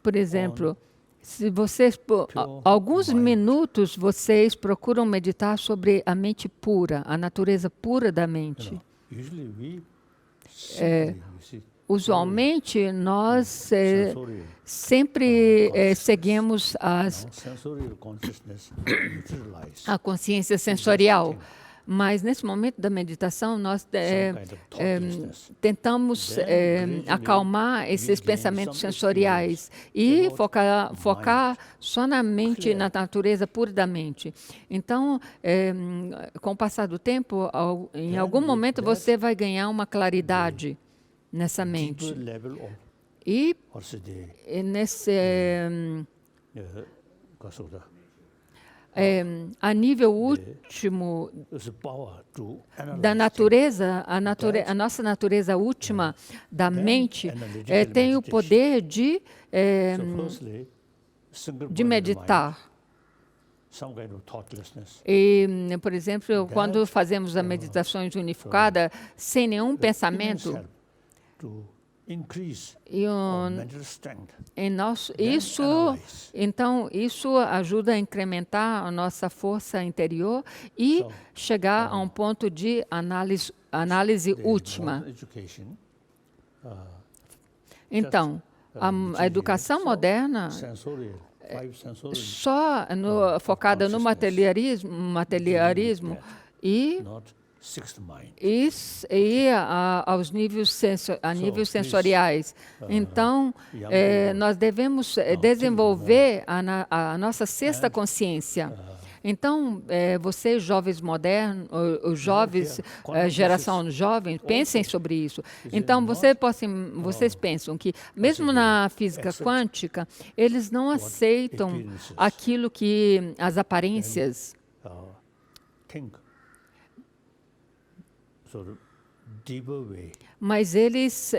[SPEAKER 1] Por exemplo, se vocês, alguns minutos, vocês procuram meditar sobre a mente pura, a natureza pura da mente. Usualmente, nós sempre seguimos a consciência sensorial. Mas, nesse momento da meditação, nós tentamos acalmar esses pensamentos sensoriais e focar só na mente, na natureza pura da mente. Então, com o passar do tempo, em algum momento você vai ganhar uma claridade nessa mente. E nesse... a nível último da natureza, a nossa natureza última da mente tem o poder de meditar. E, por exemplo, quando fazemos a meditação unificada, sem nenhum pensamento, então, isso ajuda a incrementar a nossa força interior e chegar a um ponto de análise última. Então, a educação moderna, só focada no materialismo e aos níveis sensoriais. Então, nós devemos desenvolver a nossa sexta consciência. Então, vocês, jovens modernos, os jovens, geração jovem, pensem sobre isso. Então, vocês pensam que, mesmo na física quântica, eles não aceitam aquilo que as aparências... Mas eles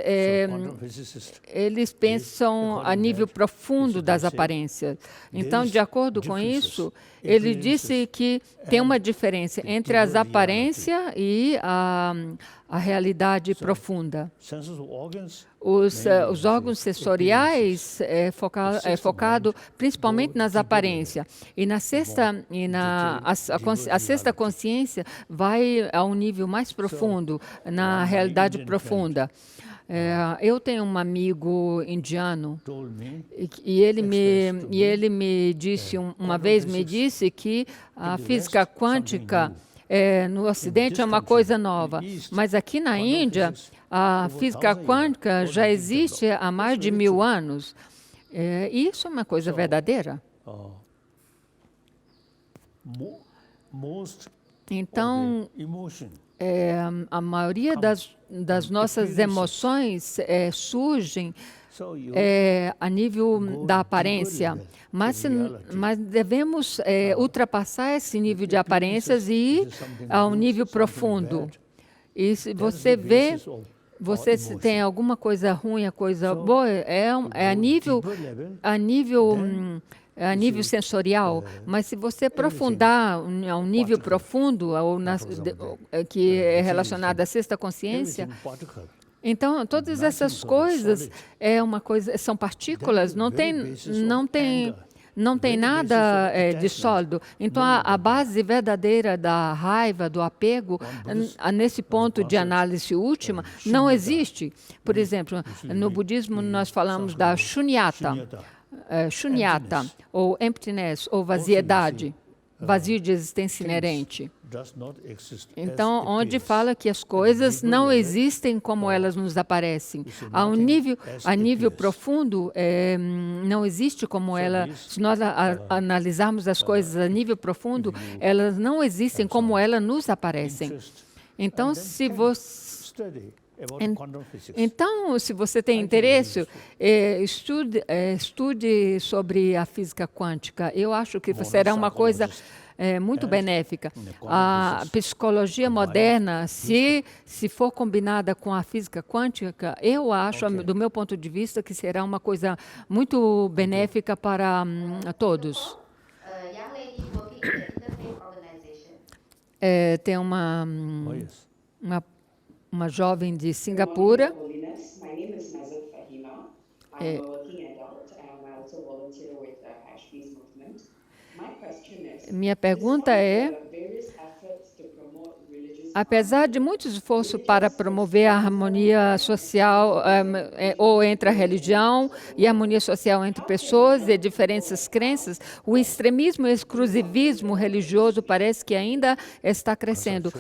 [SPEAKER 1] pensam a nível profundo das aparências. Então, de acordo com isso, ele disse que tem uma diferença entre as aparências e a realidade profunda. os órgãos sensoriais focado principalmente nas aparências. E na sexta, a sexta consciência vai a um nível mais profundo, na realidade profunda. Eu tenho um amigo indiano e ele me disse uma vez que a física quântica no Ocidente é uma coisa nova, mas aqui na Índia a física quântica já existe há mais de 1000 anos. E isso é uma coisa verdadeira. Então, a maioria das nossas emoções surgem a nível da aparência, mas devemos ultrapassar esse nível de aparências e ir a um nível profundo. E se você vê, se tem alguma coisa ruim, a coisa boa, é a nível sensorial, mas se você aprofundar a um nível profundo, que é relacionado à sexta consciência, então todas essas coisas são partículas, não tem nada de sólido. Então a base verdadeira da raiva, do apego, nesse ponto de análise última, não existe. Por exemplo, no budismo nós falamos da shunyata, ou emptiness, ou vaziedade, vazio de existência inerente. Então, onde fala que as coisas não existem como elas nos aparecem. A nível profundo, não existe como ela. Se nós analisarmos as coisas a nível profundo, elas não existem como elas nos aparecem. Então, se você tem interesse, estude sobre a física quântica. Eu acho que será uma coisa muito benéfica. A psicologia moderna, se for combinada com a física quântica, eu acho, do meu ponto de vista, que será uma coisa muito benéfica para todos.
[SPEAKER 3] Young lady working in the interfaith organization.
[SPEAKER 1] Tem uma jovem de Singapura.
[SPEAKER 5] Good morning, Holiness. My name is Nazat Fahima. I'm a working adult and I also volunteer with the Hash Peace Movement. My question is,
[SPEAKER 1] Minha pergunta é:
[SPEAKER 5] various efforts to promote religious
[SPEAKER 1] apesar de muito esforço para promover a harmonia social ou entre a religião e a harmonia social entre pessoas de diferentes crenças, o extremismo e o exclusivismo religioso parece que ainda está crescendo.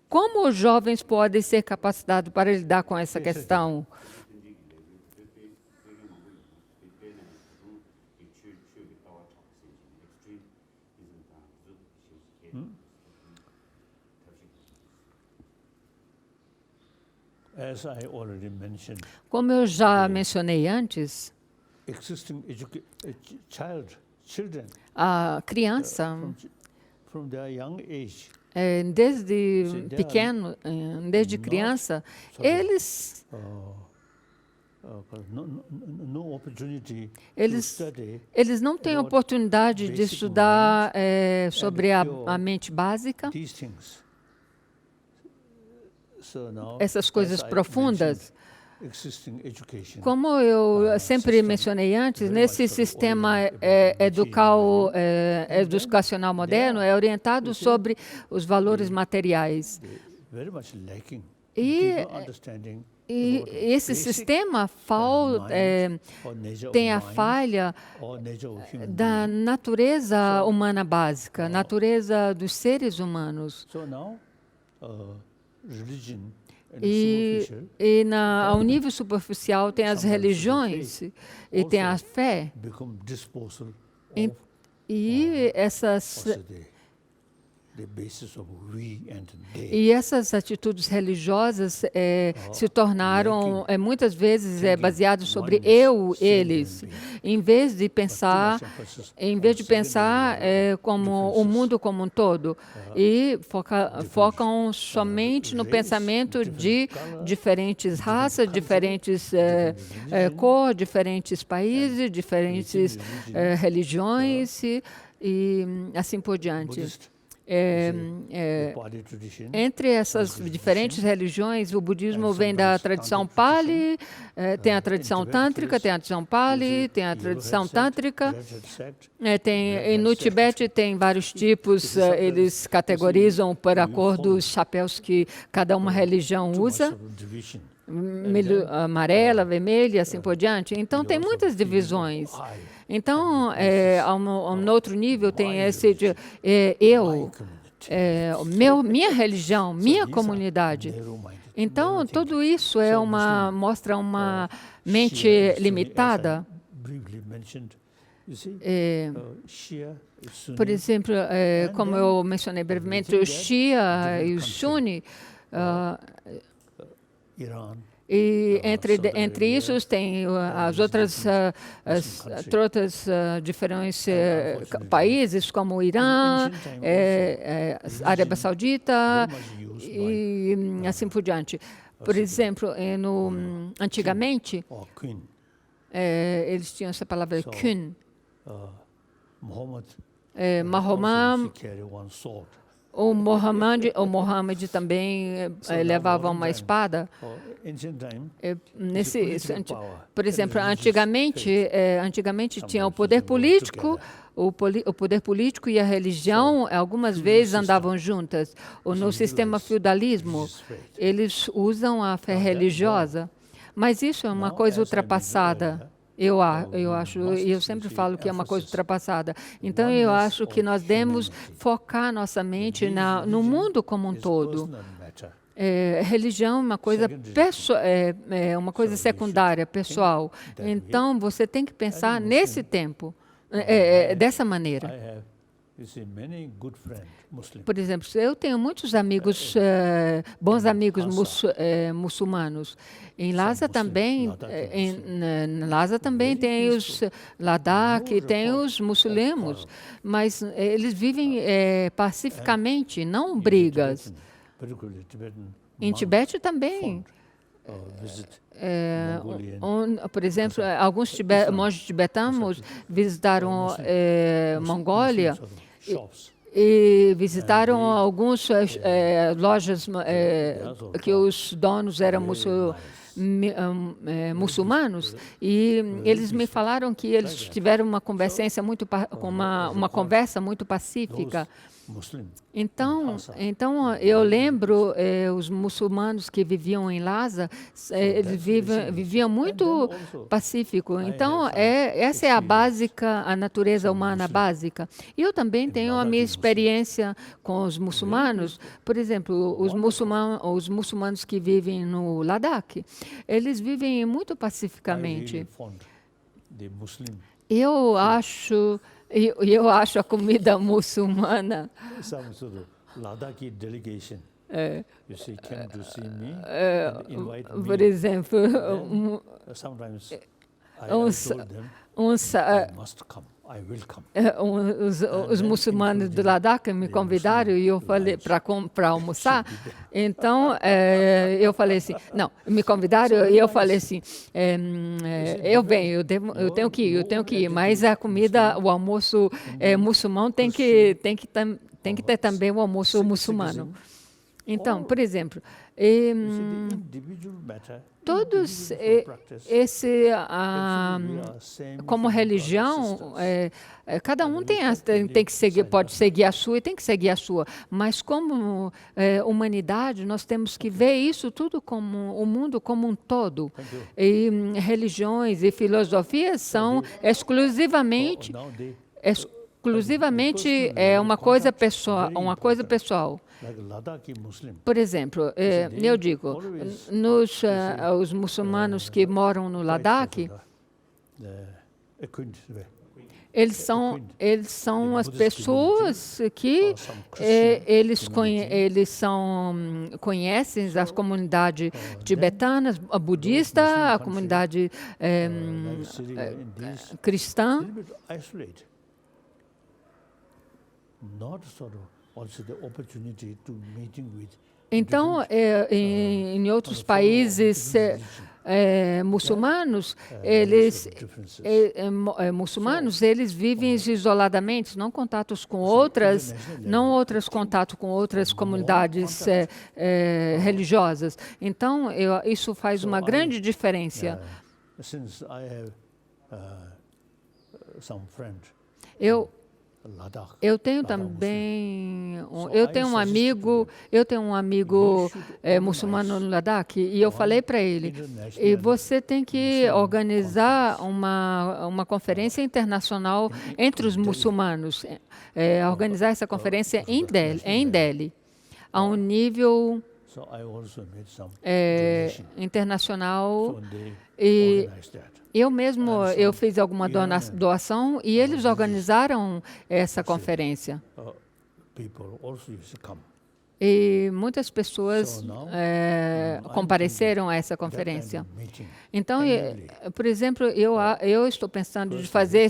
[SPEAKER 1] Como os jovens podem ser capacitados para lidar com essa questão?
[SPEAKER 2] As I already mentioned,
[SPEAKER 1] Como eu já mencionei antes,
[SPEAKER 2] children
[SPEAKER 1] a criança,
[SPEAKER 2] from their young age,
[SPEAKER 1] desde pequeno, desde criança, eles
[SPEAKER 2] no opportunity to
[SPEAKER 1] Eles,
[SPEAKER 2] study
[SPEAKER 1] eles não têm oportunidade de estudar sobre a mente básica,
[SPEAKER 2] these things. So now,
[SPEAKER 1] essas coisas
[SPEAKER 2] as I
[SPEAKER 1] profundas.
[SPEAKER 2] mentioned, existing education,
[SPEAKER 1] Como eu sempre mencionei antes, nesse sistema educacional moderno, é orientado sobre os valores materiais.
[SPEAKER 2] very much lacking
[SPEAKER 1] E-
[SPEAKER 2] deeper understanding
[SPEAKER 1] E
[SPEAKER 2] about the
[SPEAKER 1] esse
[SPEAKER 2] basic
[SPEAKER 1] sistema
[SPEAKER 2] or nature
[SPEAKER 1] tem a
[SPEAKER 2] of mind,
[SPEAKER 1] falha
[SPEAKER 2] or nature of human
[SPEAKER 1] da
[SPEAKER 2] being.
[SPEAKER 1] natureza humana básica, natureza dos seres humanos.
[SPEAKER 2] So now, religion and
[SPEAKER 1] E,
[SPEAKER 2] superficial
[SPEAKER 1] ao nível superficial tem as religiões e tem a fé.
[SPEAKER 2] become disposal
[SPEAKER 1] E,
[SPEAKER 2] of
[SPEAKER 1] e essas
[SPEAKER 2] also the basis of we and they.
[SPEAKER 1] E essas atitudes religiosas se tornaram, muitas vezes, baseadas sobre eu, eles, em vez de pensar, como o mundo como um todo, e focam somente no pensamento de diferentes raças, diferentes cores, diferentes países, diferentes religiões e assim por diante.
[SPEAKER 2] the Pali tradition.
[SPEAKER 1] Entre essas diferentes religiões, o budismo vem da tradição Pali, tem a tradição tântrica, tem a tradição Pali, tem a tradição tântrica. No Tibete tem vários tipos, eles categorizam por acordo os chapéus que cada uma religião usa, amarela, vermelha e assim por diante. Então tem muitas divisões. Então, no outro nível tem esse de minha religião, minha comunidade. Então, tudo isso mostra uma mente limitada. Por exemplo, como eu mencionei brevemente, o Shia e o Sunni, e entre isso tem as outras diferentes países, como o Irã, Arábia Saudita e assim por diante. Por exemplo, antigamente, eles tinham essa palavra kun. Mahoma, o Mohammed também levava uma espada. Por exemplo, antigamente tinha o poder político, o poder político e a religião algumas vezes andavam juntas. No sistema feudalismo, eles usam a fé religiosa, mas isso é uma coisa ultrapassada. Eu acho, e eu sempre falo que é uma coisa ultrapassada. Então, eu acho que nós devemos focar nossa mente no mundo como um todo. Religião é uma coisa secundária, pessoal. Então, você tem que pensar nesse tempo, dessa maneira. Por exemplo, eu tenho muitos amigos, bons amigos muçulmanos. Em Lhasa também, tem os Ladakh, tem os muçulmanos, mas eles vivem pacificamente, não brigas. Em Tibete também. Por exemplo, alguns monges tibetanos visitaram Mongólia e visitaram algumas lojas que os donos eram muçulmanos, e eles me falaram que eles tiveram uma conversa muito pacífica. Então eu lembro os muçulmanos que viviam em Lhasa, eles viviam muito pacífico. Então essa é a natureza humana básica. E eu também tenho a minha experiência com os muçulmanos. Por exemplo, os muçulmanos que vivem no Ladakh, eles vivem muito pacificamente. Eu acho a comida muçulmana. Por exemplo, os muçulmanos do Ladakh me convidaram e eu falei para almoçar. Então eu falei assim, não, me convidaram e eu falei assim, eu venho, eu tenho que ir, mas a comida, o almoço muçulmano tem que ter também o almoço muçulmano. Então, por exemplo, todos como religião, cada um tem que seguir, pode seguir a sua e tem que seguir a sua, mas como humanidade nós temos que ver isso tudo como o mundo como um todo. E religiões e filosofias são exclusivamente uma coisa pessoal. Por exemplo, eu digo, os muçulmanos que moram no Ladakh, eles são as pessoas que conhecem as comunidades tibetanas, a budista, a comunidade cristã. Então, em outros países, muçulmanos,
[SPEAKER 2] Most of the differences.
[SPEAKER 1] muçulmanos, eles vivem isoladamente, não contatos com outras, não outros contatos com outras comunidades religiosas. Então, isso faz uma grande diferença.
[SPEAKER 2] Since I have some friend
[SPEAKER 1] Eu
[SPEAKER 2] Ladakh.
[SPEAKER 1] Eu tenho também, eu tenho um amigo muçulmano no Ladakh e eu falei para ele, e você tem que organizar uma conferência internacional entre os muçulmanos, organizar essa conferência em Delhi, a um nível
[SPEAKER 2] So I also made some
[SPEAKER 1] internacional.
[SPEAKER 2] so they
[SPEAKER 1] E
[SPEAKER 2] organized that.
[SPEAKER 1] eu fiz alguma doação e eles organizaram essa conferência.
[SPEAKER 2] People also used to come.
[SPEAKER 1] E muitas pessoas
[SPEAKER 2] So now,
[SPEAKER 1] compareceram a essa
[SPEAKER 2] That kind
[SPEAKER 1] conferência.
[SPEAKER 2] of meeting.
[SPEAKER 1] Então,
[SPEAKER 2] annually.
[SPEAKER 1] por exemplo, eu estou pensando de fazer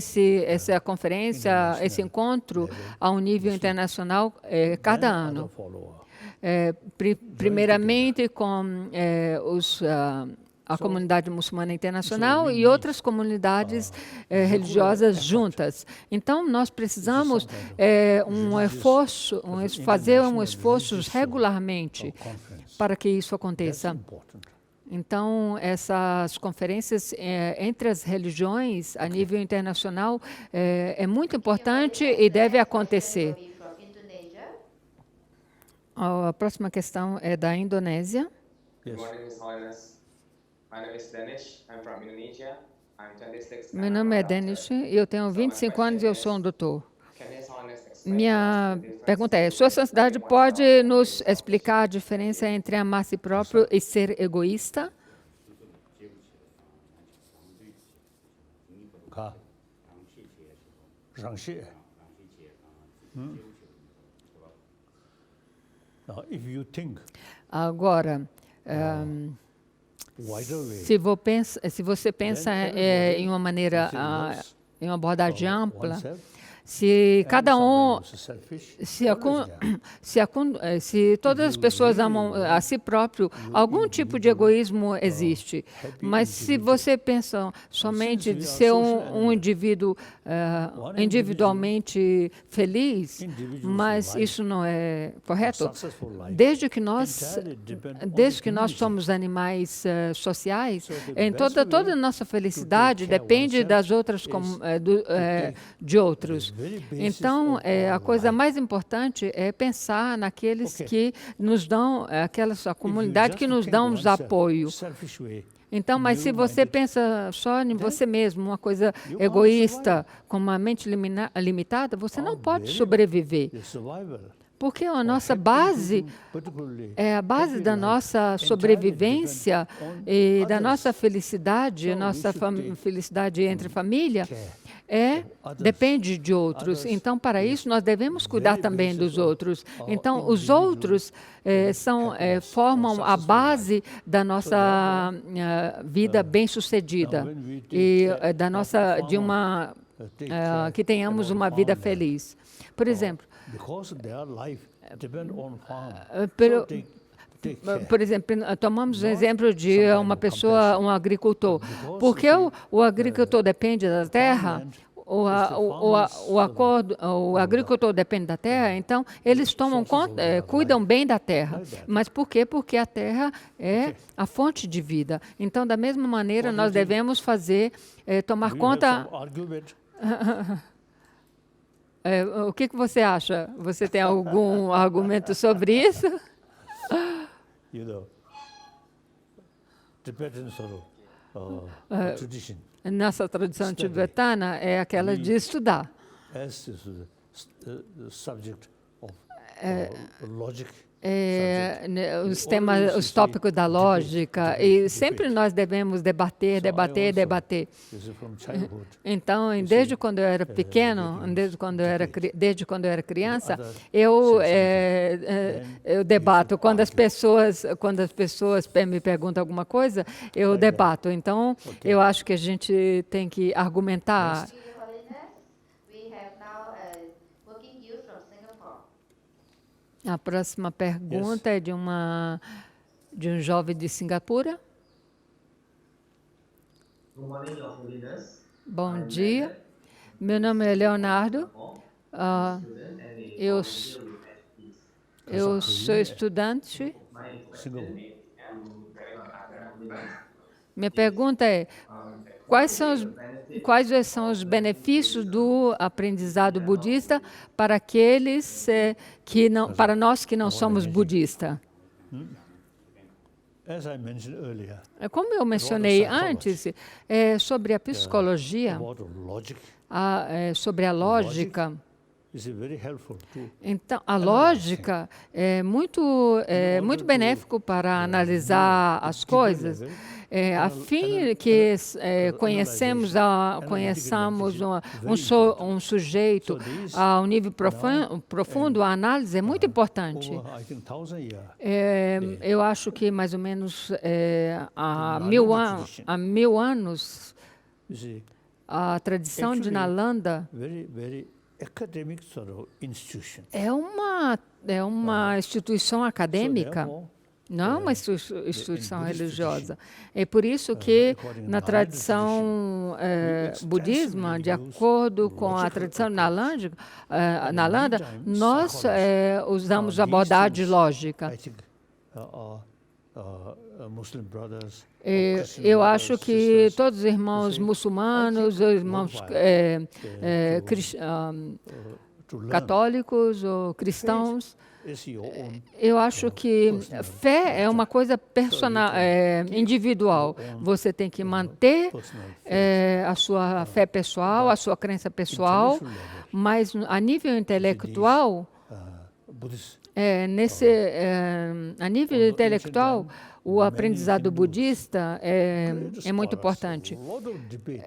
[SPEAKER 1] essa conferência, esse encontro a um nível internacional cada
[SPEAKER 2] Then
[SPEAKER 1] ano.
[SPEAKER 2] other follow-up.
[SPEAKER 1] Primeiramente com a comunidade muçulmana internacional e outras comunidades religiosas juntas. Então, nós precisamos fazer esforços regularmente
[SPEAKER 2] Conference.
[SPEAKER 1] para que isso
[SPEAKER 2] That's
[SPEAKER 1] aconteça.
[SPEAKER 2] important.
[SPEAKER 1] Então, essas conferências entre as religiões a nível internacional é muito importante e deve acontecer.
[SPEAKER 3] Will be from Indonesia.
[SPEAKER 1] A próxima questão é da Indonésia.
[SPEAKER 2] Yes.
[SPEAKER 6] Good morning, His Holiness. My name is Danish. I'm from Indonesia. I'm 26.
[SPEAKER 1] Meu nome é Danish, eu tenho 25 anos e eu sou um doutor.
[SPEAKER 6] Can His Holiness explain
[SPEAKER 1] Minha
[SPEAKER 6] the difference
[SPEAKER 1] pergunta é:
[SPEAKER 6] between
[SPEAKER 1] Sua Santidade
[SPEAKER 6] loving
[SPEAKER 1] pode
[SPEAKER 6] oneself
[SPEAKER 1] nos explicar a diferença entre amar a si próprio e ser egoísta?
[SPEAKER 2] Ka. Rangxie. Now, if you think
[SPEAKER 1] Agora,
[SPEAKER 2] wider way,
[SPEAKER 1] se você pensa em uma maneira, em uma abordagem ampla,
[SPEAKER 2] oneself,
[SPEAKER 1] se cada
[SPEAKER 2] somebody who's selfish,
[SPEAKER 1] se todas as pessoas amam a si próprio, algum tipo de egoísmo existe. Mas se você pensa somente de ser um indivíduo individualmente feliz, mas isso não é correto.
[SPEAKER 2] successful life,
[SPEAKER 1] Desde que nós
[SPEAKER 2] entirely depend on
[SPEAKER 1] Desde
[SPEAKER 2] the
[SPEAKER 1] que nós
[SPEAKER 2] community.
[SPEAKER 1] somos animais sociais,
[SPEAKER 2] the
[SPEAKER 1] em
[SPEAKER 2] best
[SPEAKER 1] toda
[SPEAKER 2] way
[SPEAKER 1] a nossa
[SPEAKER 2] to
[SPEAKER 1] felicidade
[SPEAKER 2] take care
[SPEAKER 1] depende
[SPEAKER 2] oneself
[SPEAKER 1] das outras
[SPEAKER 2] take
[SPEAKER 1] de outros.
[SPEAKER 2] very basis
[SPEAKER 1] Então,
[SPEAKER 2] of
[SPEAKER 1] a
[SPEAKER 2] our
[SPEAKER 1] coisa
[SPEAKER 2] life.
[SPEAKER 1] mais importante é pensar naqueles
[SPEAKER 2] Okay.
[SPEAKER 1] que nos dão, a comunidade
[SPEAKER 2] If
[SPEAKER 1] que
[SPEAKER 2] you
[SPEAKER 1] nos
[SPEAKER 2] just
[SPEAKER 1] dá
[SPEAKER 2] think
[SPEAKER 1] uns apoio.
[SPEAKER 2] selfish way,
[SPEAKER 1] Então, mas se você
[SPEAKER 2] you-minded,
[SPEAKER 1] pensa só em você mesmo, uma coisa
[SPEAKER 2] you can't
[SPEAKER 1] egoísta, com uma mente limitada, você não
[SPEAKER 2] Oh,
[SPEAKER 1] pode
[SPEAKER 2] very
[SPEAKER 1] sobreviver.
[SPEAKER 2] the survival,
[SPEAKER 1] Porque a
[SPEAKER 2] or
[SPEAKER 1] nossa
[SPEAKER 2] happy
[SPEAKER 1] base
[SPEAKER 2] living, particularly
[SPEAKER 1] é a base
[SPEAKER 2] happy
[SPEAKER 1] da
[SPEAKER 2] life,
[SPEAKER 1] nossa
[SPEAKER 2] entirely
[SPEAKER 1] sobrevivência
[SPEAKER 2] depend on
[SPEAKER 1] e da
[SPEAKER 2] others.
[SPEAKER 1] nossa felicidade,
[SPEAKER 2] So
[SPEAKER 1] nossa
[SPEAKER 2] we should take
[SPEAKER 1] felicidade entre família,
[SPEAKER 2] care. Others.
[SPEAKER 1] depende de outros.
[SPEAKER 2] Others
[SPEAKER 1] Então, para
[SPEAKER 2] is
[SPEAKER 1] isso, nós devemos cuidar
[SPEAKER 2] very
[SPEAKER 1] também
[SPEAKER 2] basis
[SPEAKER 1] dos
[SPEAKER 2] of
[SPEAKER 1] outros.
[SPEAKER 2] our
[SPEAKER 1] Então, os
[SPEAKER 2] individual
[SPEAKER 1] outros
[SPEAKER 2] happiness,
[SPEAKER 1] formam
[SPEAKER 2] or
[SPEAKER 1] a
[SPEAKER 2] successful
[SPEAKER 1] base da nossa vida bem-sucedida
[SPEAKER 2] now when we take
[SPEAKER 1] e
[SPEAKER 2] care
[SPEAKER 1] da
[SPEAKER 2] of
[SPEAKER 1] nossa,
[SPEAKER 2] the
[SPEAKER 1] de uma,
[SPEAKER 2] take care
[SPEAKER 1] que tenhamos
[SPEAKER 2] about
[SPEAKER 1] uma vida
[SPEAKER 2] farmland.
[SPEAKER 1] feliz. Por exemplo,
[SPEAKER 2] Because their life depend on farm.
[SPEAKER 1] pelo-
[SPEAKER 2] So take care.
[SPEAKER 1] por exemplo, tomamos o
[SPEAKER 2] Not
[SPEAKER 1] exemplo de
[SPEAKER 2] some kind
[SPEAKER 1] uma
[SPEAKER 2] of
[SPEAKER 1] pessoa,
[SPEAKER 2] compassion.
[SPEAKER 1] um agricultor.
[SPEAKER 2] Because
[SPEAKER 1] Porque
[SPEAKER 2] you see,
[SPEAKER 1] o agricultor depende da terra,
[SPEAKER 2] farmland
[SPEAKER 1] o agricultor depende da terra, então eles tomam conta, cuidam bem da terra. Mas por quê? Porque a terra é a fonte de vida. Então, da mesma maneira, nós devemos tomar
[SPEAKER 2] Do you have
[SPEAKER 1] conta.
[SPEAKER 2] some argument?
[SPEAKER 1] O que você acha? Você tem algum argumento sobre isso?
[SPEAKER 2] You know, Tibetan sort of tradition.
[SPEAKER 1] Nossa tradição tibetana é aquela de estudar.
[SPEAKER 2] As is the subject of logic.
[SPEAKER 1] Os tópicos da lógica, e sempre nós devemos debater.
[SPEAKER 2] This is from childhood.
[SPEAKER 1] Então, desde quando eu era pequeno, desde quando eu era criança, eu debato. Quando as pessoas me perguntam alguma coisa, eu debato. Então, eu acho que a gente tem que argumentar.
[SPEAKER 3] Your Holiness, we have now a working youth from Singapore.
[SPEAKER 1] A próxima pergunta é de um jovem de Singapura.
[SPEAKER 7] Good morning, Your Holiness.
[SPEAKER 1] Bom dia. Meu nome é Leonardo. Ah,
[SPEAKER 7] Student and a
[SPEAKER 1] eu,
[SPEAKER 7] volunteer with HPs.
[SPEAKER 1] eu sou estudante.
[SPEAKER 7] My
[SPEAKER 2] Singapore.
[SPEAKER 7] question to Your Holiness.
[SPEAKER 1] Minha pergunta é: quais são os benefícios do aprendizado budista para aqueles que não, para nós que não somos budistas?
[SPEAKER 2] As I mentioned earlier,
[SPEAKER 1] Como eu mencionei antes, sobre a psicologia,
[SPEAKER 2] about logic
[SPEAKER 1] sobre a lógica.
[SPEAKER 2] is very helpful to
[SPEAKER 1] Então, a lógica é muito benéfico para analisar as coisas, a fim que conheçamos um sujeito ao nível profundo, a análise é muito importante.
[SPEAKER 2] over, I think, 1,000 years.
[SPEAKER 1] Eu acho que mais ou menos há 1000 anos,
[SPEAKER 2] You see,
[SPEAKER 1] a tradição de Nalanda
[SPEAKER 2] very academic sort of institution.
[SPEAKER 1] é uma instituição
[SPEAKER 2] So
[SPEAKER 1] acadêmica,
[SPEAKER 2] therefore,
[SPEAKER 1] não uma instituição religiosa. É por isso que na tradição budismo, de acordo com a tradição Nalanda, nós usamos abordagem lógica.
[SPEAKER 2] I think Muslim brothers,
[SPEAKER 1] Eu acho que todos os irmãos muçulmanos, os irmãos
[SPEAKER 2] to learn
[SPEAKER 1] católicos ou cristãos,
[SPEAKER 2] is your own
[SPEAKER 1] eu acho que fé é uma coisa individual. Você tem que manter
[SPEAKER 2] personal
[SPEAKER 1] a sua fé pessoal, a sua crença pessoal, mas a nível intelectual,
[SPEAKER 2] Buddhist.
[SPEAKER 1] a nível intelectual, o aprendizado budista é muito importante.
[SPEAKER 2] A lot of debate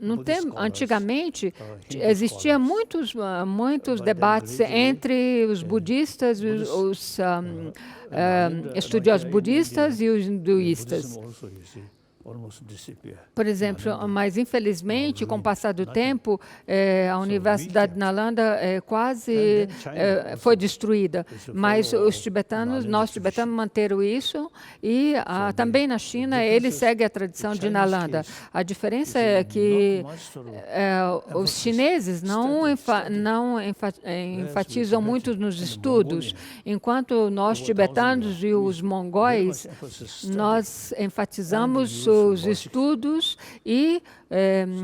[SPEAKER 1] No tempo, antigamente, existia muitos debates entre os budistas, os estudiosos budistas e os hinduístas.
[SPEAKER 2] Buddhism also, you see, almost disappear.
[SPEAKER 1] Por exemplo, mas infelizmente, com o passar do tempo, a Universidade de Nalanda quase foi destruída. Mas os tibetanos, nós tibetanos, manteram isso e também na China eles seguem a tradição de Nalanda. A diferença é que os chineses não enfatizam muito nos estudos, enquanto nós tibetanos e os mongóis nós enfatizamos os estudos e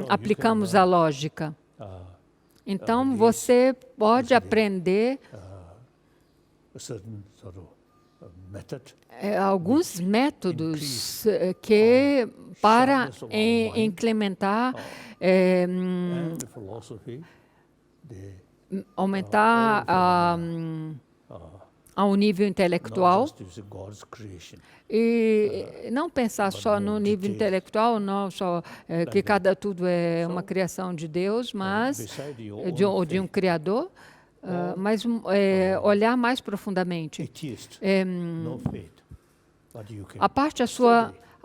[SPEAKER 1] aplicamos a lógica. Então, você pode aprender
[SPEAKER 2] A certain sort of method
[SPEAKER 1] alguns métodos que para incrementar,
[SPEAKER 2] and the philosophy,
[SPEAKER 1] aumentar ao nível intelectual.
[SPEAKER 2] not just to see God's creation.
[SPEAKER 1] E não pensar só no nível intelectual, não só que tudo é uma criação de Deus, mas
[SPEAKER 2] Beside your
[SPEAKER 1] de um Criador, mas olhar mais profundamente.
[SPEAKER 2] atheist, no faith, but you can
[SPEAKER 1] A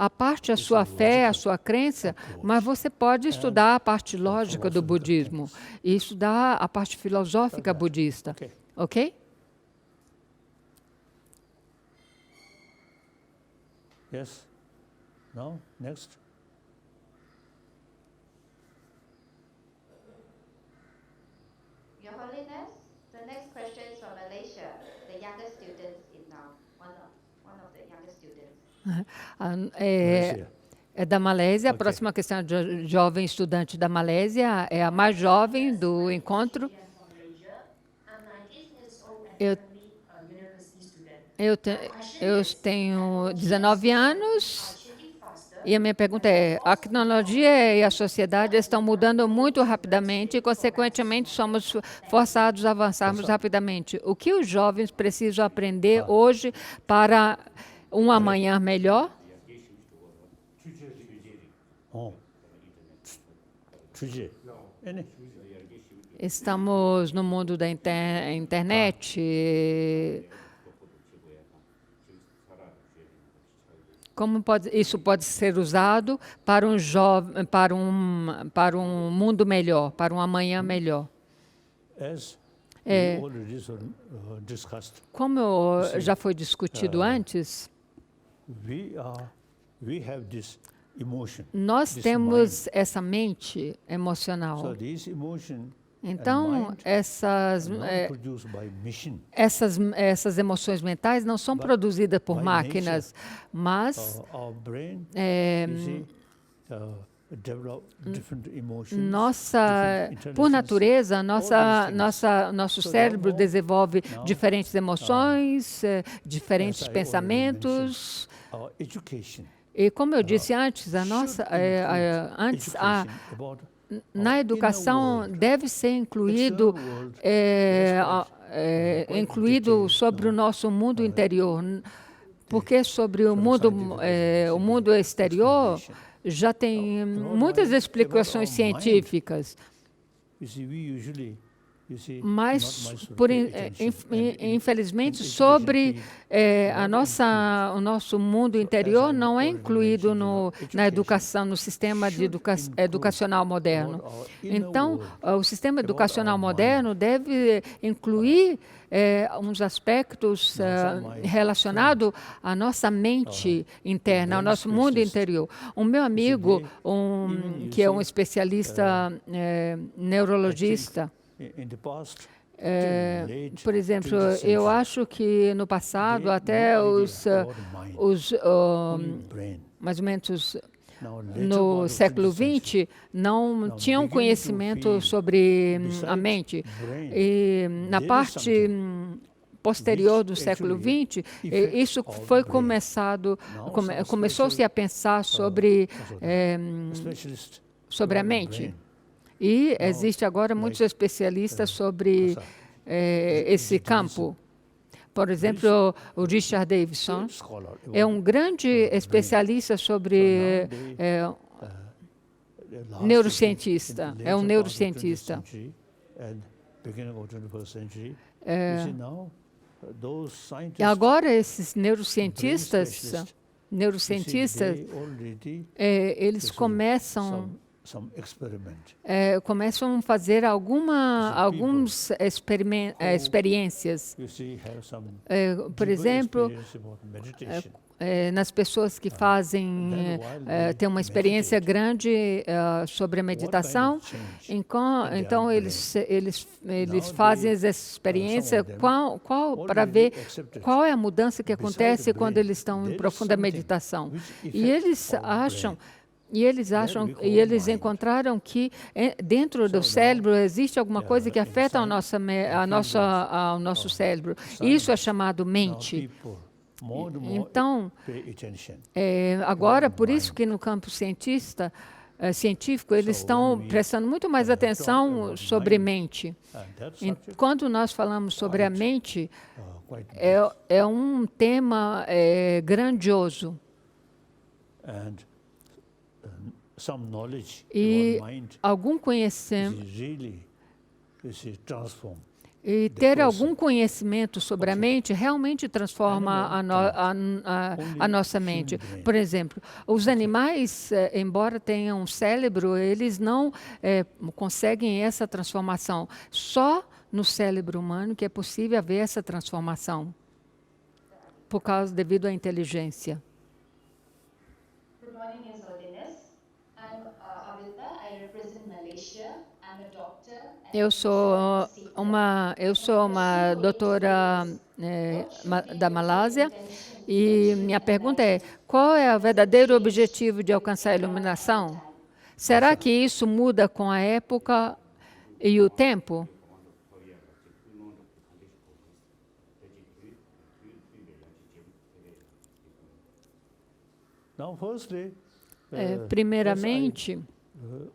[SPEAKER 1] parte a sua fé, a sua crença, mas você pode estudar a parte lógica do budismo e estudar a parte filosófica budista, ok?
[SPEAKER 2] Yes. Now, next.
[SPEAKER 3] Your Holiness, the next question is from Malaysia. The younger students in now, one of the younger students.
[SPEAKER 1] É da Malésia. A próxima questão de jovem estudante da Malésia é a mais jovem do encontro. Eu tenho 19 anos e a minha pergunta é: a tecnologia e a sociedade estão mudando muito rapidamente e, consequentemente, somos forçados a avançarmos rapidamente. O que os jovens precisam aprender hoje para um amanhã melhor? Estamos no mundo da internet. Como isso pode ser usado para um jovem, para um mundo melhor, para um amanhã melhor? Como já foi discutido antes,
[SPEAKER 2] emotion.
[SPEAKER 1] Nós
[SPEAKER 2] This
[SPEAKER 1] temos essa mente
[SPEAKER 2] So
[SPEAKER 1] emocional.
[SPEAKER 2] these emotion
[SPEAKER 1] Então,
[SPEAKER 2] and mind
[SPEAKER 1] essas,
[SPEAKER 2] are not produced by machine.
[SPEAKER 1] essas emoções mentais não são
[SPEAKER 2] But
[SPEAKER 1] produzidas por
[SPEAKER 2] by
[SPEAKER 1] máquinas, mas
[SPEAKER 2] Our brain,
[SPEAKER 1] é,
[SPEAKER 2] you see, develop different emotions,
[SPEAKER 1] por
[SPEAKER 2] different
[SPEAKER 1] natureza,
[SPEAKER 2] intelligences, all these things.
[SPEAKER 1] nosso
[SPEAKER 2] So
[SPEAKER 1] cérebro
[SPEAKER 2] therefore,
[SPEAKER 1] desenvolve
[SPEAKER 2] now,
[SPEAKER 1] diferentes emoções, diferentes
[SPEAKER 2] as I already
[SPEAKER 1] pensamentos.
[SPEAKER 2] our education
[SPEAKER 1] E como eu disse antes,
[SPEAKER 2] should include education about
[SPEAKER 1] na
[SPEAKER 2] our
[SPEAKER 1] educação
[SPEAKER 2] inner world.
[SPEAKER 1] deve ser incluído,
[SPEAKER 2] External world, quite
[SPEAKER 1] incluído
[SPEAKER 2] detailed,
[SPEAKER 1] sobre o nosso mundo interior, porque sobre o mundo, o mundo exterior
[SPEAKER 2] explanation.
[SPEAKER 1] já tem
[SPEAKER 2] About
[SPEAKER 1] muitas
[SPEAKER 2] our
[SPEAKER 1] explicações
[SPEAKER 2] mind.
[SPEAKER 1] científicas,
[SPEAKER 2] You see, we usually, you see,
[SPEAKER 1] mas
[SPEAKER 2] not much
[SPEAKER 1] por,
[SPEAKER 2] pay attention. And
[SPEAKER 1] infelizmente
[SPEAKER 2] in
[SPEAKER 1] sobre
[SPEAKER 2] education field,
[SPEAKER 1] o nosso mundo interior
[SPEAKER 2] I
[SPEAKER 1] não é
[SPEAKER 2] already
[SPEAKER 1] incluído
[SPEAKER 2] mentioned,
[SPEAKER 1] na educação, no sistema de educacional moderno.
[SPEAKER 2] about our inner
[SPEAKER 1] Então,
[SPEAKER 2] world,
[SPEAKER 1] o sistema
[SPEAKER 2] about
[SPEAKER 1] educacional
[SPEAKER 2] our mind.
[SPEAKER 1] moderno deve incluir uns aspectos relacionados à nossa mente interna, ao
[SPEAKER 2] brain
[SPEAKER 1] nosso mundo
[SPEAKER 2] specialist.
[SPEAKER 1] interior. O meu amigo,
[SPEAKER 2] even you
[SPEAKER 1] que é um
[SPEAKER 2] see,
[SPEAKER 1] especialista neurologista,
[SPEAKER 2] in the past,
[SPEAKER 1] É,
[SPEAKER 2] till late
[SPEAKER 1] por exemplo,
[SPEAKER 2] 20th
[SPEAKER 1] eu
[SPEAKER 2] century,
[SPEAKER 1] acho que no passado
[SPEAKER 2] they
[SPEAKER 1] até
[SPEAKER 2] no idea about mind, only brain.
[SPEAKER 1] mais ou menos
[SPEAKER 2] Now, later
[SPEAKER 1] no
[SPEAKER 2] part of
[SPEAKER 1] século
[SPEAKER 2] 20th century,
[SPEAKER 1] XX não
[SPEAKER 2] Now,
[SPEAKER 1] tinham
[SPEAKER 2] beginning to
[SPEAKER 1] conhecimento
[SPEAKER 2] feel
[SPEAKER 1] sobre a
[SPEAKER 2] besides
[SPEAKER 1] mente.
[SPEAKER 2] brain,
[SPEAKER 1] E na
[SPEAKER 2] there is
[SPEAKER 1] parte
[SPEAKER 2] something
[SPEAKER 1] posterior
[SPEAKER 2] which
[SPEAKER 1] do século
[SPEAKER 2] actually
[SPEAKER 1] XX,
[SPEAKER 2] affects
[SPEAKER 1] isso
[SPEAKER 2] our
[SPEAKER 1] foi
[SPEAKER 2] brain.
[SPEAKER 1] começado,
[SPEAKER 2] Now
[SPEAKER 1] começou-se
[SPEAKER 2] some
[SPEAKER 1] a pensar sobre
[SPEAKER 2] specialist
[SPEAKER 1] sobre a
[SPEAKER 2] about
[SPEAKER 1] mente.
[SPEAKER 2] brain.
[SPEAKER 1] E
[SPEAKER 2] Now,
[SPEAKER 1] existe agora muitos
[SPEAKER 2] like,
[SPEAKER 1] especialistas sobre esse campo. Por exemplo, o Richard Davidson
[SPEAKER 2] scholar
[SPEAKER 1] é
[SPEAKER 2] about
[SPEAKER 1] grande especialista sobre
[SPEAKER 2] last
[SPEAKER 1] neurocientista,
[SPEAKER 2] in the
[SPEAKER 1] é
[SPEAKER 2] later part of 20th
[SPEAKER 1] neurocientista.
[SPEAKER 2] century and beginning of 21st century, you see now, those
[SPEAKER 1] E
[SPEAKER 2] scientists,
[SPEAKER 1] agora esses
[SPEAKER 2] brain
[SPEAKER 1] neurocientistas,
[SPEAKER 2] specialists,
[SPEAKER 1] neurocientistas,
[SPEAKER 2] they already
[SPEAKER 1] eles
[SPEAKER 2] do
[SPEAKER 1] começam
[SPEAKER 2] some experiment.
[SPEAKER 1] começam a fazer algumas experiências.
[SPEAKER 2] You see, have some
[SPEAKER 1] Por
[SPEAKER 2] deeper
[SPEAKER 1] exemplo,
[SPEAKER 2] experience about meditation.
[SPEAKER 1] nas pessoas que fazem, têm uma experiência grande sobre a meditação,
[SPEAKER 2] What kind of change
[SPEAKER 1] então
[SPEAKER 2] their
[SPEAKER 1] eles
[SPEAKER 2] Now
[SPEAKER 1] fazem
[SPEAKER 2] they,
[SPEAKER 1] essa experiência
[SPEAKER 2] some of them
[SPEAKER 1] para
[SPEAKER 2] already
[SPEAKER 1] ver
[SPEAKER 2] accepted
[SPEAKER 1] qual é a mudança que
[SPEAKER 2] beside
[SPEAKER 1] acontece
[SPEAKER 2] the
[SPEAKER 1] quando
[SPEAKER 2] brain,
[SPEAKER 1] eles estão
[SPEAKER 2] there
[SPEAKER 1] em
[SPEAKER 2] is
[SPEAKER 1] profunda
[SPEAKER 2] something
[SPEAKER 1] meditação.
[SPEAKER 2] which
[SPEAKER 1] E eles
[SPEAKER 2] affects our
[SPEAKER 1] acham
[SPEAKER 2] brain.
[SPEAKER 1] E eles acham,
[SPEAKER 2] we call
[SPEAKER 1] e eles
[SPEAKER 2] mind.
[SPEAKER 1] encontraram que dentro do
[SPEAKER 2] now,
[SPEAKER 1] cérebro existe alguma coisa que
[SPEAKER 2] in
[SPEAKER 1] afeta ao nosso cérebro. E isso é chamado
[SPEAKER 2] Now
[SPEAKER 1] mente.
[SPEAKER 2] people more and more
[SPEAKER 1] Então,
[SPEAKER 2] pay attention.
[SPEAKER 1] agora, por isso que no campo científico, eles
[SPEAKER 2] So
[SPEAKER 1] estão
[SPEAKER 2] when we,
[SPEAKER 1] prestando muito mais
[SPEAKER 2] talk
[SPEAKER 1] atenção
[SPEAKER 2] about
[SPEAKER 1] sobre
[SPEAKER 2] mind,
[SPEAKER 1] mente.
[SPEAKER 2] And that subject,
[SPEAKER 1] Quando nós falamos sobre a mente,
[SPEAKER 2] quite
[SPEAKER 1] é um tema grandioso.
[SPEAKER 2] and some knowledge
[SPEAKER 1] E
[SPEAKER 2] about mind
[SPEAKER 1] algum conhecimento
[SPEAKER 2] is really transform.
[SPEAKER 1] E ter algum conhecimento sobre a mente realmente transforma a nossa mente. Por exemplo, os animais, embora tenham um cérebro, eles não conseguem essa transformação. Só no cérebro humano que é possível haver essa transformação, devido à inteligência.
[SPEAKER 4] Good morning, His Holiness. I'm Avilda. I represent Malaysia. I'm a doctor.
[SPEAKER 1] Eu sou uma doutora da Malásia e minha pergunta é: qual é o verdadeiro objetivo de alcançar a iluminação? Será que isso muda com a época e o tempo?
[SPEAKER 2] Now, firstly,
[SPEAKER 1] Primeiramente,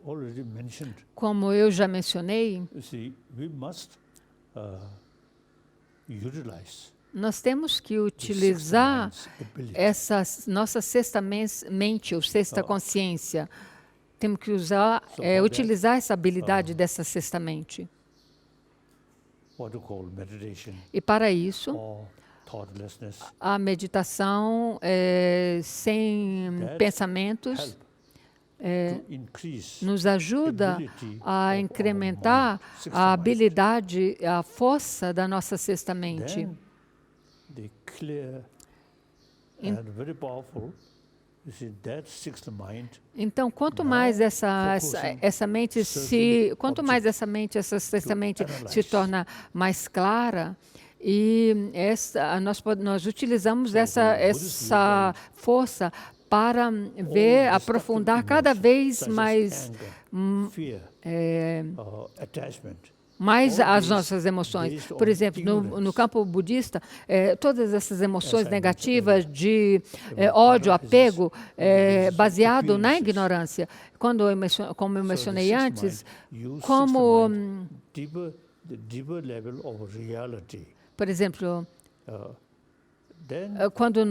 [SPEAKER 2] already mentioned,
[SPEAKER 1] como eu já mencionei,
[SPEAKER 2] you see, we must utilize
[SPEAKER 1] nós temos que
[SPEAKER 2] the
[SPEAKER 1] utilizar
[SPEAKER 2] sixth mind's ability.
[SPEAKER 1] essa nossa sexta mente, ou sexta consciência. Temos que utilizar essa habilidade dessa sexta mente.
[SPEAKER 2] What you call meditation
[SPEAKER 1] E para isso,
[SPEAKER 2] or thoughtlessness
[SPEAKER 1] a meditação sem pensamentos
[SPEAKER 2] to increase
[SPEAKER 1] nos ajuda a incrementar a habilidade, a força da nossa sexta mente.
[SPEAKER 2] then the clear and very powerful You see, that sixth mind
[SPEAKER 1] Então, quanto
[SPEAKER 2] now
[SPEAKER 1] mais essa
[SPEAKER 2] focusing
[SPEAKER 1] mente
[SPEAKER 2] certain
[SPEAKER 1] quanto mais essa mente, essa sexta mente se torna mais clara, e nós utilizamos essa força para ver, aprofundar cada vez mais
[SPEAKER 2] fear, attachment,
[SPEAKER 1] mais
[SPEAKER 2] all
[SPEAKER 1] as
[SPEAKER 2] these
[SPEAKER 1] nossas emoções.
[SPEAKER 2] based
[SPEAKER 1] Por
[SPEAKER 2] on
[SPEAKER 1] exemplo, no
[SPEAKER 2] ignorance.
[SPEAKER 1] campo budista, todas essas emoções
[SPEAKER 2] As I
[SPEAKER 1] negativas
[SPEAKER 2] mentioned
[SPEAKER 1] de
[SPEAKER 2] about
[SPEAKER 1] ódio,
[SPEAKER 2] other
[SPEAKER 1] apego,
[SPEAKER 2] businesses,
[SPEAKER 1] baseado na
[SPEAKER 2] appearances.
[SPEAKER 1] ignorância. Como eu
[SPEAKER 2] So the
[SPEAKER 1] mencionei
[SPEAKER 2] sixth
[SPEAKER 1] antes,
[SPEAKER 2] mind, use
[SPEAKER 1] como,
[SPEAKER 2] sixth mind, the deeper level of reality.
[SPEAKER 1] por exemplo,
[SPEAKER 2] Then
[SPEAKER 1] quando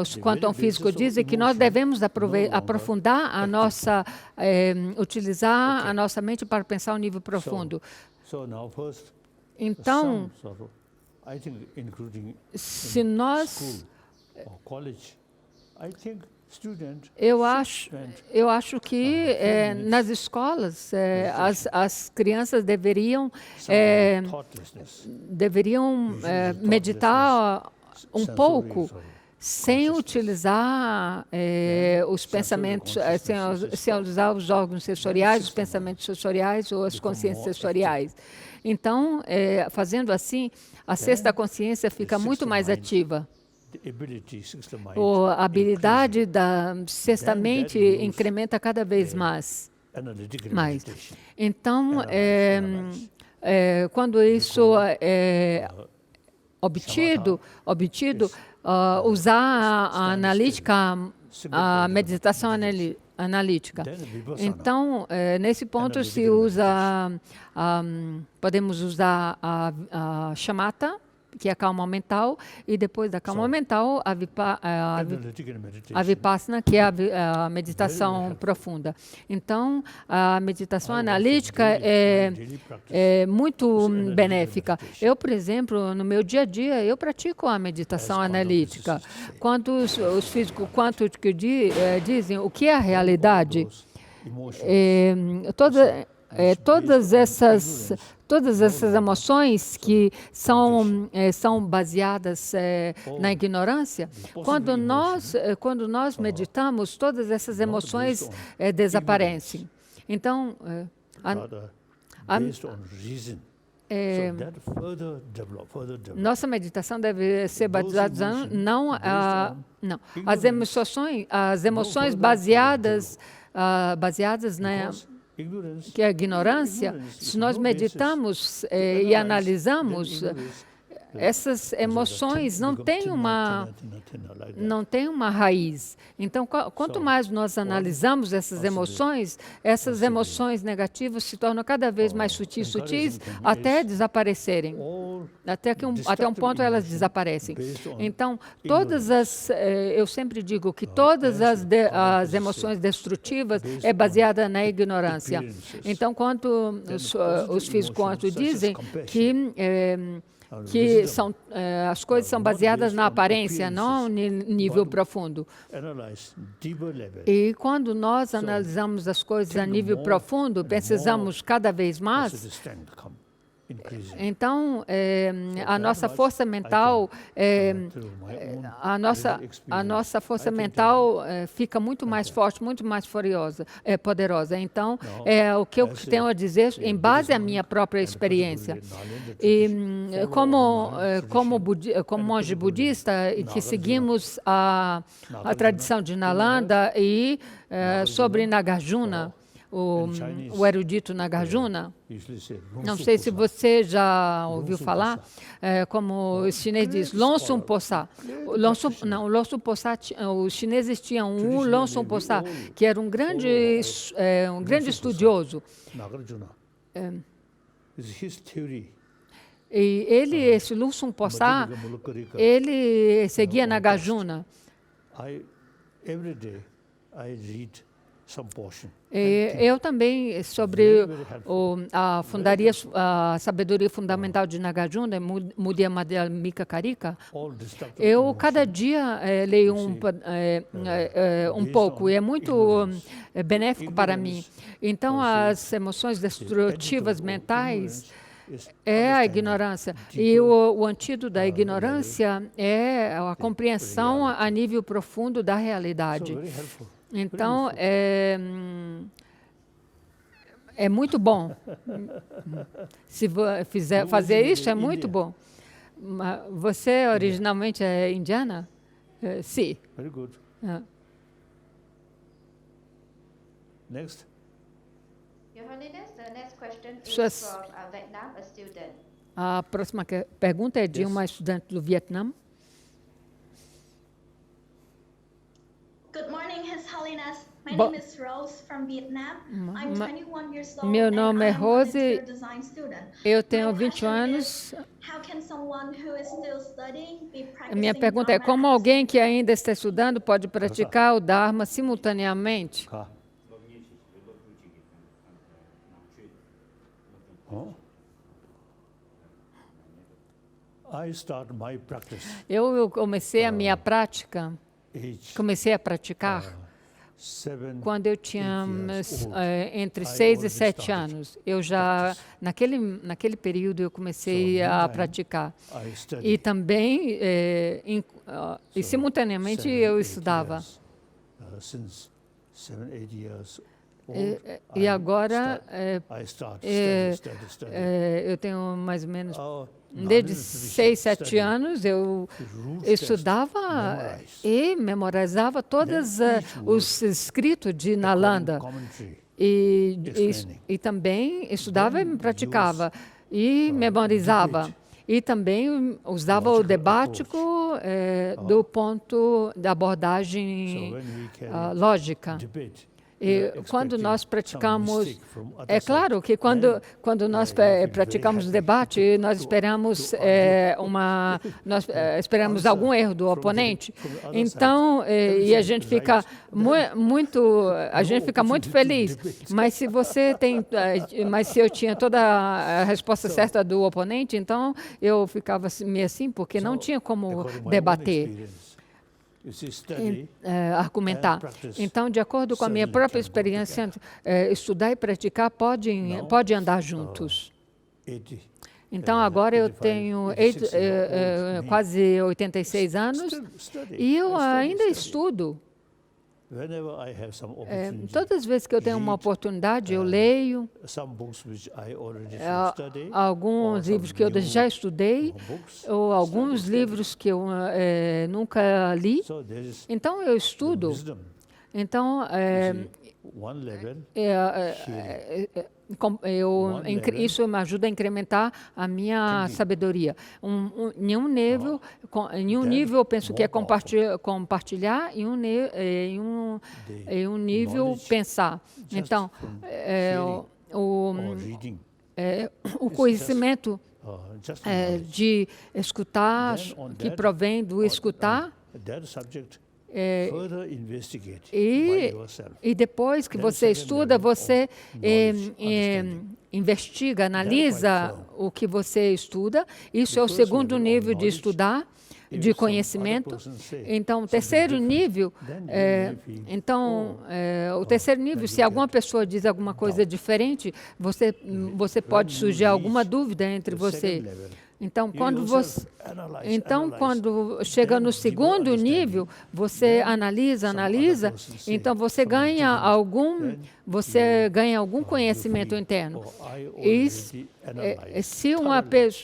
[SPEAKER 1] os quantum físicos dizem que nós devemos aprofundar a nossa, utilizar a nossa mente para pensar ao nível profundo.
[SPEAKER 2] So now first,
[SPEAKER 1] Então,
[SPEAKER 2] some sort of, I think, including
[SPEAKER 1] se nós
[SPEAKER 2] school or college, I think student
[SPEAKER 1] Eu
[SPEAKER 2] should
[SPEAKER 1] acho que nas escolas as crianças deveriam
[SPEAKER 2] spend thoughtlessness,
[SPEAKER 1] meditar um
[SPEAKER 2] sensory
[SPEAKER 1] pouco
[SPEAKER 2] sort of
[SPEAKER 1] sem
[SPEAKER 2] consciousness.
[SPEAKER 1] utilizar os pensamentos, sem usar os órgãos sensoriais, os pensamentos sensoriais ou as consciências sensoriais. Então, fazendo assim, a sexta consciência fica muito mais ativa.
[SPEAKER 2] The ability, sixth mind,
[SPEAKER 1] A habilidade da sexta mente incrementa cada vez mais.
[SPEAKER 2] analytical
[SPEAKER 1] mais.
[SPEAKER 2] meditation.
[SPEAKER 1] Então,
[SPEAKER 2] Analyze.
[SPEAKER 1] quando isso é obtido, usar a analítica, a meditação analítica.
[SPEAKER 2] Then vipassana.
[SPEAKER 1] Então, nesse ponto se usa, podemos usar a shamatha, que é a calma mental, e depois da calma mental, a
[SPEAKER 2] Analytical meditation.
[SPEAKER 1] vipassana, que é a meditação profunda. Então, a meditação analítica é muito benéfica. Eu, por exemplo, no meu dia a dia, eu pratico a meditação analítica. Quando os físicos quânticos dizem o que é a realidade,
[SPEAKER 2] Those emotions.
[SPEAKER 1] Todas essas emoções que são baseadas na ignorância, quando nós meditamos, todas essas emoções desaparecem. Então,
[SPEAKER 2] Rather based on reason. So that further develop.
[SPEAKER 1] nossa meditação deve ser baseada não as emoções baseadas na
[SPEAKER 2] Ignorance,
[SPEAKER 1] que é a ignorância. Se nós meditamos e analisamos, essas emoções não têm uma raiz. Então, quanto mais nós analisamos essas emoções negativas se tornam cada vez mais sutis, até desaparecerem. Até um ponto elas desaparecem. Então, eu sempre digo que todas as emoções destrutivas é baseada na ignorância. Então, quando os físicos quânticos dizem que as coisas são baseadas na aparência, não no nível profundo. E quando nós analisamos as coisas a nível profundo, precisamos cada vez mais. Então, a nossa força mental, a nossa força mental fica muito mais forte, muito mais poderosa. Então, o que eu tenho a dizer em base à minha própria experiência. E como monge budista, e que seguimos a tradição de Nalanda e sobre Nagarjuna, o erudito Nagarjuna, não sei se você já ouviu falar, como o chinês diz, Lonsum Posa. Os chineses tinham Lonsum Posa, que era um grande estudioso. E esse Lonsum Posa, ele seguia Nagarjuna.
[SPEAKER 2] Every day I read some portion.
[SPEAKER 1] Eu também, sobre a sabedoria fundamental de Nagarjuna, Mudya Madhyamika Karika, eu cada dia leio um pouco, e é muito benéfico para mim. Então, as emoções destrutivas mentais é a ignorância. E o antídoto da ignorância é a compreensão a nível profundo da realidade. Então, é muito bom. Se fazer isso, é muito bom. Você originalmente é indiana? Sim.
[SPEAKER 2] Very good. Next.
[SPEAKER 3] Your Holiness, the next question is
[SPEAKER 1] Suas-
[SPEAKER 3] from Vietnam, a student.
[SPEAKER 1] A próxima pergunta é de
[SPEAKER 2] Yes.
[SPEAKER 1] uma estudante do Vietnã.
[SPEAKER 8] Good morning, His Holiness. My
[SPEAKER 1] Bo-
[SPEAKER 8] name is Rose from Vietnam. I'm 21 years old
[SPEAKER 1] Meu
[SPEAKER 8] and
[SPEAKER 1] nome é
[SPEAKER 8] I'm a
[SPEAKER 1] Rose.
[SPEAKER 8] interior design student.
[SPEAKER 1] Eu tenho
[SPEAKER 8] My
[SPEAKER 1] 21
[SPEAKER 8] question
[SPEAKER 1] anos.
[SPEAKER 8] is, how can someone who is still studying be
[SPEAKER 1] A
[SPEAKER 8] practicing
[SPEAKER 1] minha pergunta é:
[SPEAKER 8] Dharma
[SPEAKER 1] como
[SPEAKER 8] at the
[SPEAKER 1] alguém que ainda está estudando pode praticar o Dharma simultaneamente?
[SPEAKER 2] Ka. Huh? I start my practice
[SPEAKER 1] Eu comecei a minha prática,
[SPEAKER 2] age
[SPEAKER 1] comecei a praticar
[SPEAKER 2] 7,
[SPEAKER 1] quando eu tinha
[SPEAKER 2] 8 years old.
[SPEAKER 1] entre
[SPEAKER 2] I
[SPEAKER 1] 6 e
[SPEAKER 2] already
[SPEAKER 1] 7
[SPEAKER 2] started
[SPEAKER 1] anos. Eu já, naquele período, eu comecei
[SPEAKER 2] So,
[SPEAKER 1] a
[SPEAKER 2] meantime,
[SPEAKER 1] praticar.
[SPEAKER 2] I
[SPEAKER 1] E
[SPEAKER 2] study
[SPEAKER 1] também, e
[SPEAKER 2] So,
[SPEAKER 1] simultaneamente,
[SPEAKER 2] 7,
[SPEAKER 1] eu
[SPEAKER 2] 8
[SPEAKER 1] estudava.
[SPEAKER 2] years. Since 7, 8 years old,
[SPEAKER 1] E agora,
[SPEAKER 2] I start study.
[SPEAKER 1] eu tenho mais ou menos,
[SPEAKER 2] Our
[SPEAKER 1] desde
[SPEAKER 2] Nalanda tradition
[SPEAKER 1] 6, 7
[SPEAKER 2] study
[SPEAKER 1] anos, eu
[SPEAKER 2] is rule test,
[SPEAKER 1] estudava
[SPEAKER 2] memorize.
[SPEAKER 1] e memorizava todos
[SPEAKER 2] Then each
[SPEAKER 1] os escritos de Nalanda.
[SPEAKER 2] Commentary.
[SPEAKER 1] E
[SPEAKER 2] Explaining.
[SPEAKER 1] também estudava
[SPEAKER 2] Then
[SPEAKER 1] e praticava. E
[SPEAKER 2] use,
[SPEAKER 1] memorizava.
[SPEAKER 2] debate.
[SPEAKER 1] E também usava o
[SPEAKER 2] Logical
[SPEAKER 1] debático do ponto da
[SPEAKER 2] So
[SPEAKER 1] abordagem
[SPEAKER 2] when we carry
[SPEAKER 1] lógica.
[SPEAKER 2] debate,
[SPEAKER 1] E
[SPEAKER 2] we are
[SPEAKER 1] quando
[SPEAKER 2] expecting
[SPEAKER 1] nós
[SPEAKER 2] some
[SPEAKER 1] praticamos,
[SPEAKER 2] mistake from other
[SPEAKER 1] é claro
[SPEAKER 2] side.
[SPEAKER 1] que quando
[SPEAKER 2] Then,
[SPEAKER 1] nós
[SPEAKER 2] you feel very
[SPEAKER 1] praticamos
[SPEAKER 2] happy
[SPEAKER 1] debate, nós
[SPEAKER 2] to
[SPEAKER 1] esperamos
[SPEAKER 2] argue
[SPEAKER 1] esperamos
[SPEAKER 2] answer
[SPEAKER 1] algum erro do
[SPEAKER 2] from the-
[SPEAKER 1] oponente.
[SPEAKER 2] from the other
[SPEAKER 1] Então,
[SPEAKER 2] side.
[SPEAKER 1] e a
[SPEAKER 2] Everything
[SPEAKER 1] gente fica
[SPEAKER 2] right.
[SPEAKER 1] a gente fica muito feliz. Mas se você tem, mas se eu tinha toda a resposta certa do oponente, então eu ficava meio assim, porque não
[SPEAKER 2] So,
[SPEAKER 1] tinha como
[SPEAKER 2] according to my own
[SPEAKER 1] debater.
[SPEAKER 2] experience, you see, study
[SPEAKER 1] Argumentar.
[SPEAKER 2] and practice
[SPEAKER 1] Então, de acordo com a minha
[SPEAKER 2] certainly
[SPEAKER 1] própria
[SPEAKER 2] can go
[SPEAKER 1] experiência, estudar e praticar podem andar juntos.
[SPEAKER 2] 80,
[SPEAKER 1] Então, agora eu
[SPEAKER 2] 85,
[SPEAKER 1] tenho
[SPEAKER 2] 86 years old, me.
[SPEAKER 1] quase 86 anos
[SPEAKER 2] Still study.
[SPEAKER 1] e eu
[SPEAKER 2] I study,
[SPEAKER 1] ainda
[SPEAKER 2] study.
[SPEAKER 1] estudo.
[SPEAKER 2] Whenever I have some opportunity,
[SPEAKER 1] Todas as vezes que eu tenho uma
[SPEAKER 2] read,
[SPEAKER 1] oportunidade, eu leio
[SPEAKER 2] some books which I already study, or
[SPEAKER 1] alguns
[SPEAKER 2] some
[SPEAKER 1] livros que eu
[SPEAKER 2] new
[SPEAKER 1] já estudei,
[SPEAKER 2] books.
[SPEAKER 1] ou alguns livros que eu nunca li.
[SPEAKER 2] So there is
[SPEAKER 1] Então, eu estudo.
[SPEAKER 2] wisdom.
[SPEAKER 1] Então,
[SPEAKER 2] One level,
[SPEAKER 1] isso me ajuda a incrementar a minha sabedoria. Em um nível, eu penso que é compartilhar, e em um nível, pensar. Então,
[SPEAKER 2] or reading,
[SPEAKER 1] o conhecimento
[SPEAKER 2] just
[SPEAKER 1] de escutar,
[SPEAKER 2] Then on
[SPEAKER 1] que
[SPEAKER 2] that-
[SPEAKER 1] provém do escutar,
[SPEAKER 2] that subject further investigate
[SPEAKER 1] e,
[SPEAKER 2] by yourself.
[SPEAKER 1] e depois que
[SPEAKER 2] Then
[SPEAKER 1] você
[SPEAKER 2] second
[SPEAKER 1] estuda,
[SPEAKER 2] level
[SPEAKER 1] você
[SPEAKER 2] of knowledge, understanding.
[SPEAKER 1] investiga, analisa
[SPEAKER 2] quite
[SPEAKER 1] o que você estuda. Isso
[SPEAKER 2] The
[SPEAKER 1] é o
[SPEAKER 2] first
[SPEAKER 1] segundo
[SPEAKER 2] level of
[SPEAKER 1] nível de
[SPEAKER 2] knowledge,
[SPEAKER 1] estudar,
[SPEAKER 2] if
[SPEAKER 1] de
[SPEAKER 2] some
[SPEAKER 1] conhecimento.
[SPEAKER 2] other person say
[SPEAKER 1] Então, o
[SPEAKER 2] something
[SPEAKER 1] terceiro
[SPEAKER 2] different,
[SPEAKER 1] nível,
[SPEAKER 2] then you may feel,
[SPEAKER 1] o terceiro nível, se alguma pessoa diz alguma coisa diferente, você pode
[SPEAKER 2] you
[SPEAKER 1] surgir alguma
[SPEAKER 2] reach
[SPEAKER 1] dúvida entre
[SPEAKER 2] the
[SPEAKER 1] você.
[SPEAKER 2] second level,
[SPEAKER 1] Então,
[SPEAKER 2] you
[SPEAKER 1] quando
[SPEAKER 2] yourself
[SPEAKER 1] você
[SPEAKER 2] analyze,
[SPEAKER 1] quando chega
[SPEAKER 2] then
[SPEAKER 1] no
[SPEAKER 2] deeper
[SPEAKER 1] segundo
[SPEAKER 2] understanding,
[SPEAKER 1] nível, você
[SPEAKER 2] then
[SPEAKER 1] analisa,
[SPEAKER 2] some other person say
[SPEAKER 1] então você
[SPEAKER 2] something
[SPEAKER 1] ganha
[SPEAKER 2] different, then
[SPEAKER 1] algum conhecimento
[SPEAKER 2] feel,
[SPEAKER 1] interno.
[SPEAKER 2] I
[SPEAKER 1] E
[SPEAKER 2] already analyzed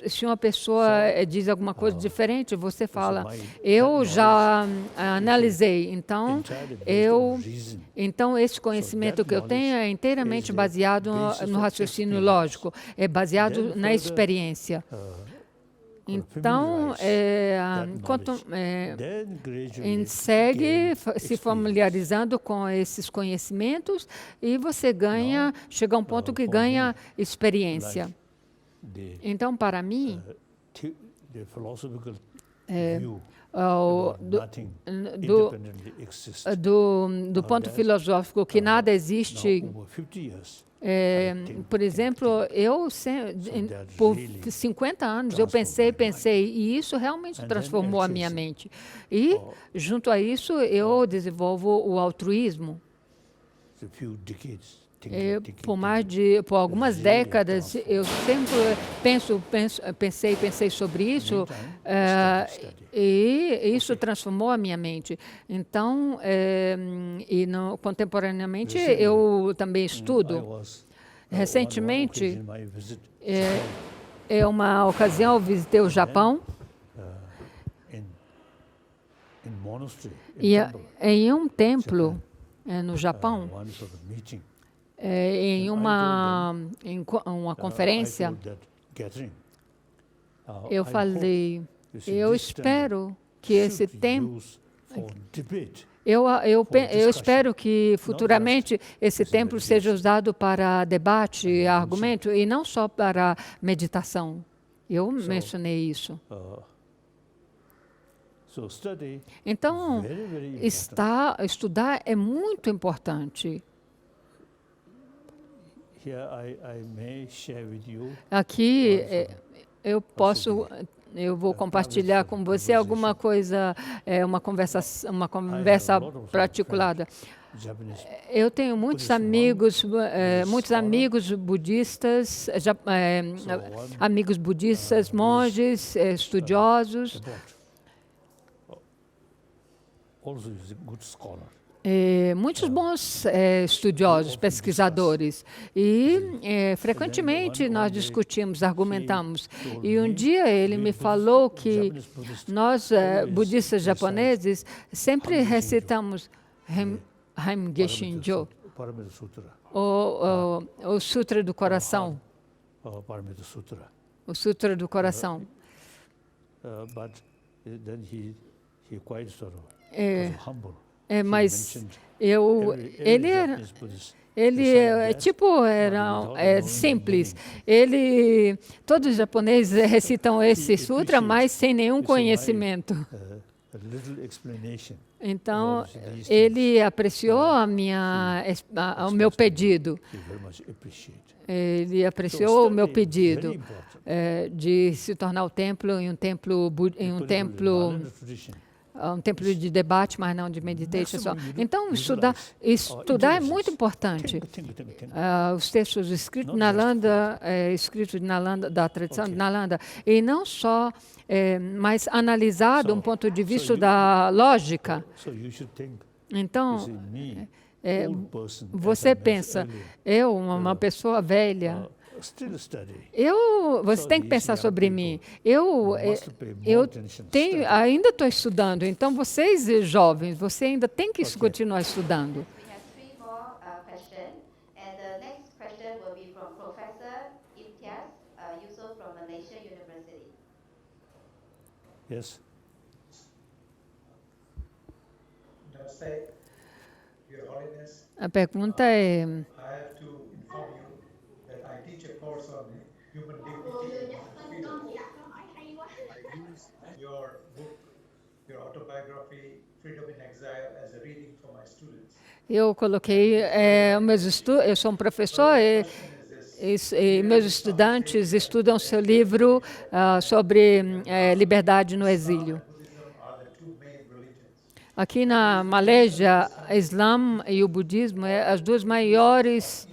[SPEAKER 1] se uma pessoa diz alguma coisa diferente, você fala,
[SPEAKER 2] my-
[SPEAKER 1] eu
[SPEAKER 2] that
[SPEAKER 1] já analisei, então
[SPEAKER 2] entirely based on reason.
[SPEAKER 1] então esse conhecimento
[SPEAKER 2] that
[SPEAKER 1] que eu tenho é
[SPEAKER 2] knowledge
[SPEAKER 1] inteiramente
[SPEAKER 2] is the
[SPEAKER 1] baseado
[SPEAKER 2] basis
[SPEAKER 1] no
[SPEAKER 2] of
[SPEAKER 1] raciocínio
[SPEAKER 2] experience.
[SPEAKER 1] lógico, é baseado
[SPEAKER 2] Then
[SPEAKER 1] na
[SPEAKER 2] further,
[SPEAKER 1] experiência. Então,
[SPEAKER 2] Then gradually
[SPEAKER 1] segue
[SPEAKER 2] gain
[SPEAKER 1] se
[SPEAKER 2] experience.
[SPEAKER 1] familiarizando com esses conhecimentos e você chega a um ponto que
[SPEAKER 2] for
[SPEAKER 1] ganha
[SPEAKER 2] me,
[SPEAKER 1] experiência.
[SPEAKER 2] The,
[SPEAKER 1] Então, para mim,
[SPEAKER 2] the philosophical view
[SPEAKER 1] o-
[SPEAKER 2] about
[SPEAKER 1] do-
[SPEAKER 2] nothing
[SPEAKER 1] do-
[SPEAKER 2] independently exists.
[SPEAKER 1] do ponto filosófico que nada existe.
[SPEAKER 2] Now, over 50 years,
[SPEAKER 1] Por exemplo, por
[SPEAKER 2] really
[SPEAKER 1] 50 anos eu pensei, e isso realmente
[SPEAKER 2] And then
[SPEAKER 1] transformou a minha
[SPEAKER 2] altruism.
[SPEAKER 1] mente. E, junto a isso, eu desenvolvo o altruísmo.
[SPEAKER 2] a few decades,
[SPEAKER 1] Por algumas décadas, eu sempre pensei sobre isso, e isso transformou a minha mente. Então, contemporaneamente, eu também estudo. Recentemente, em uma ocasião, eu visitei o Japão. E em um templo no Japão, em uma conferência, eu falei, eu espero que esse templo, eu espero que futuramente esse templo seja usado para debate e argumento e não só para meditação. Eu mencionei isso. Então, estudar é muito importante. Aqui eu vou compartilhar com você alguma coisa, uma conversa particular. Eu tenho muitos amigos budistas, monges, estudiosos. Muitos bons estudiosos, pesquisadores. E frequentemente nós discutimos, argumentamos. E um dia ele me falou que nós, budistas japoneses, sempre recitamos Haimge Shinjo, o Sutra do Coração. O Sutra do Coração. Mas ele era simples. Todos os japoneses recitam esse sutra, mas sem nenhum conhecimento. Então, ele apreciou o meu pedido. Ele apreciou o meu pedido de se tornar o templo em um templo de debate, mas não de meditation só. Então, estudar é muito importante. Os textos escritos na Nalanda, da tradição de Nalanda, e não só, mas analisado um ponto de vista da lógica. Então, você pensa, uma pessoa velha, você tem que pensar sobre mim. Ainda estou estudando, então vocês jovens, você ainda tem que continuar estudando.
[SPEAKER 3] We have 3 more questions, and the next question will be from Professor Imtiaz Yusof from Malaysia University.
[SPEAKER 2] Yes.
[SPEAKER 9] Namaste, Your Holiness.
[SPEAKER 1] A pergunta é:
[SPEAKER 9] I have to inform you that I teach a course on human dignity and freedom. I use your book, your autobiography, Freedom in Exile, as a reading for my students.
[SPEAKER 1] Eu coloquei eu sou um professor e meus estudantes estudam seu livro sobre liberdade no exílio. Aqui na Malésia, o Islã e o budismo as duas maiores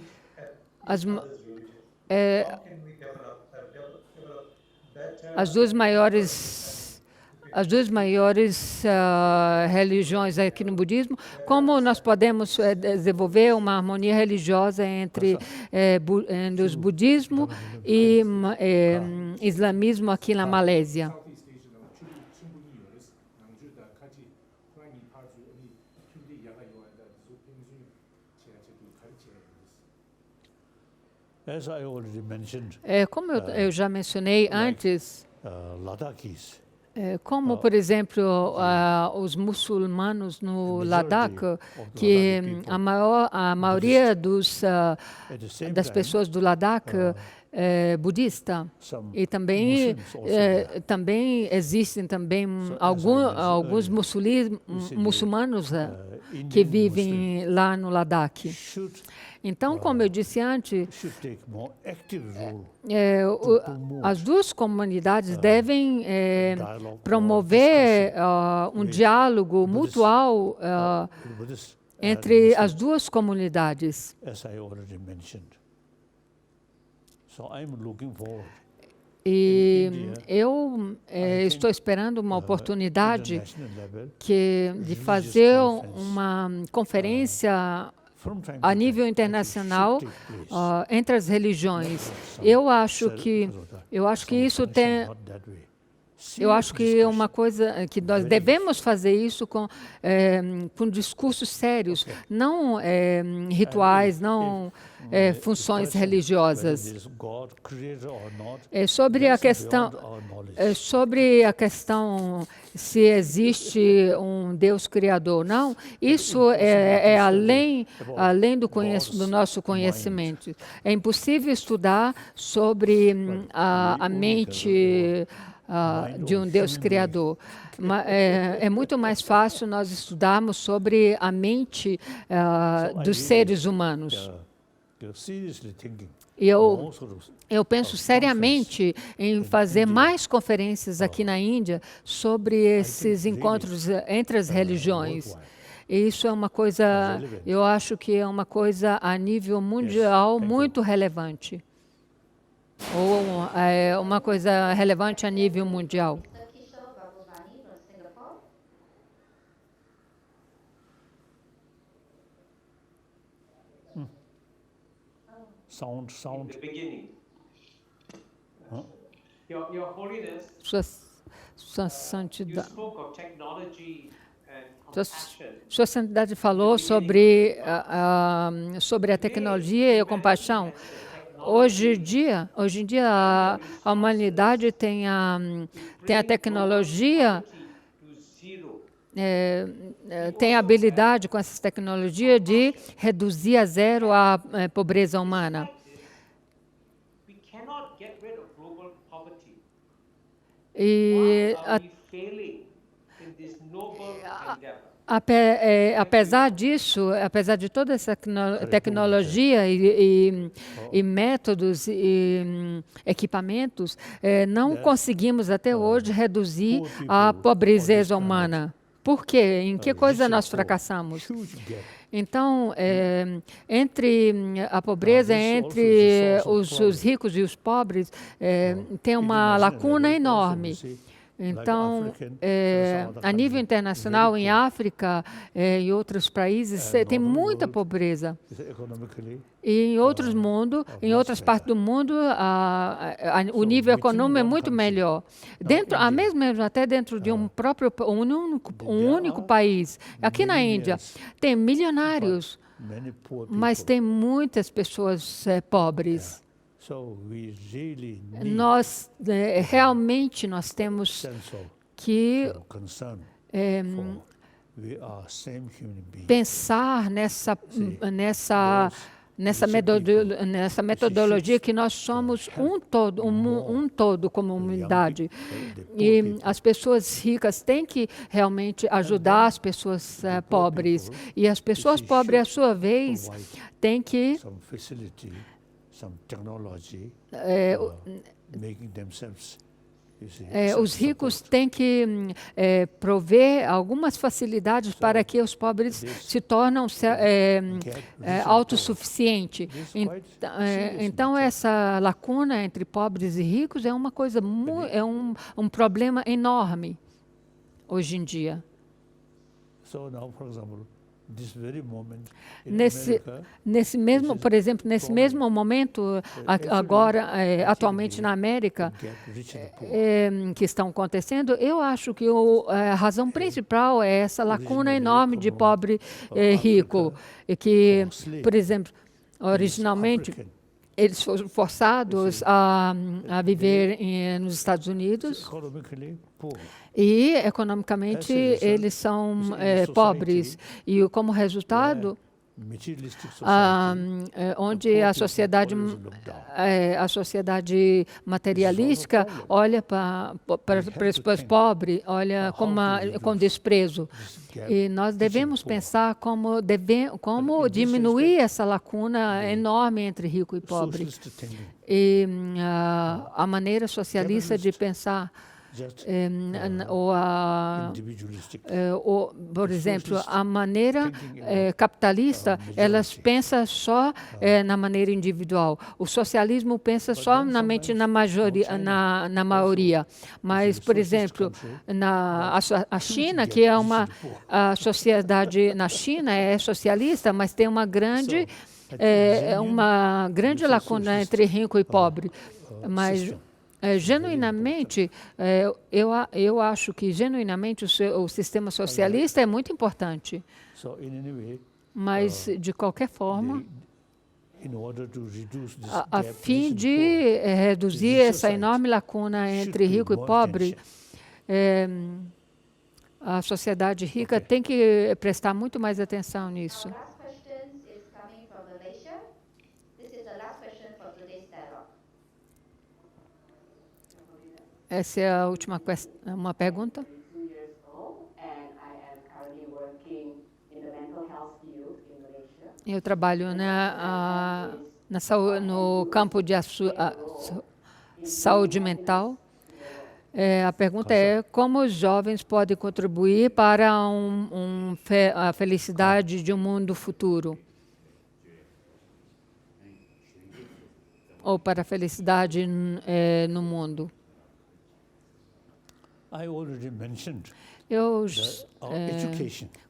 [SPEAKER 1] religiões aqui no budismo. Como nós podemos desenvolver uma harmonia religiosa entre os budismo e islamismo aqui na Malésia? Como eu já mencionei antes, como, por exemplo, os muçulmanos no Ladakh, que a maioria das pessoas do Ladakh é budista, e também existem alguns muçulmanos que vivem lá no Ladakh. Então, como eu disse antes, as duas comunidades devem promover um diálogo mutual entre as duas comunidades.
[SPEAKER 2] As I already mentioned. So I'm looking forward.
[SPEAKER 1] E eu estou esperando uma oportunidade de fazer uma conferência a nível internacional entre as religiões. Eu acho que isso tem. Eu acho que é uma coisa que nós devemos fazer isso com discursos sérios, não rituais, não funções religiosas. Sobre a questão se existe um Deus criador ou não, isso é além do nosso conhecimento. É impossível estudar sobre a mente de um Deus criador. É muito mais fácil nós estudarmos sobre a mente dos seres humanos. E eu penso seriamente em fazer mais conferências aqui na Índia sobre esses encontros entre as religiões. E isso é uma coisa, eu acho que é uma coisa a nível mundial muito relevante. Ou uma coisa relevante a nível mundial.
[SPEAKER 2] Sound.
[SPEAKER 7] In the beginning. Your Holiness,
[SPEAKER 1] Sua Santidade.
[SPEAKER 7] you spoke of technology and compassion.
[SPEAKER 1] Sua Santidade falou sobre a tecnologia e a compaixão. Hoje em dia a humanidade tem a tecnologia, tem a habilidade com essa tecnologia de reduzir a zero a pobreza humana.
[SPEAKER 7] We cannot get rid of global poverty.
[SPEAKER 1] E
[SPEAKER 7] Why are we failing in this noble endeavor?
[SPEAKER 1] apesar disso, apesar de toda essa tecnologia e métodos e equipamentos, não conseguimos até hoje reduzir a pobreza humana. Por quê? Em que coisa nós fracassamos? Então, entre a pobreza entre os ricos e os pobres, tem uma lacuna enorme. Então, a nível internacional, em África e em outros países, tem muita pobreza. E em outras partes do mundo, o nível econômico é muito melhor. Até dentro de um único país. Aqui na Índia, tem milionários, mas tem muitas pessoas pobres. Nós realmente temos que pensar nessa metodologia que nós somos um todo como humanidade. E as pessoas ricas têm que realmente ajudar as pessoas pobres. E as pessoas pobres, à sua vez, têm que os ricos têm que prover algumas facilidades para que os pobres se tornem autossuficientes. Então, essa lacuna entre pobres e ricos é uma coisa um problema enorme hoje em dia. Por exemplo, nesse mesmo momento, agora, atualmente na América, que estão acontecendo, eu acho que a razão principal é essa lacuna enorme de pobre e rico. E que, por exemplo, originalmente, eles foram forçados a viver nos Estados Unidos e, economicamente, eles são pobres. E, como resultado, onde a sociedade materialística olha para os pobres, olha com desprezo. E nós devemos pensar como diminuir essa lacuna enorme entre rico e pobre. E a maneira socialista de pensar Por exemplo, a maneira capitalista, elas pensam só na maneira individual. O socialismo pensa somente na maioria. Mas, por exemplo, a China, que é a sociedade na China é socialista, mas tem uma grande lacuna entre rico e pobre. Mas genuinamente, eu acho que genuinamente o sistema socialista é muito importante. Mas, de qualquer forma, a fim de reduzir essa enorme lacuna entre rico e pobre, a sociedade rica tem que prestar muito mais atenção nisso. Essa é a última uma pergunta. Eu trabalho no campo de saúde mental. A pergunta é como os jovens podem contribuir para a felicidade de um mundo futuro? Ou para a felicidade no mundo?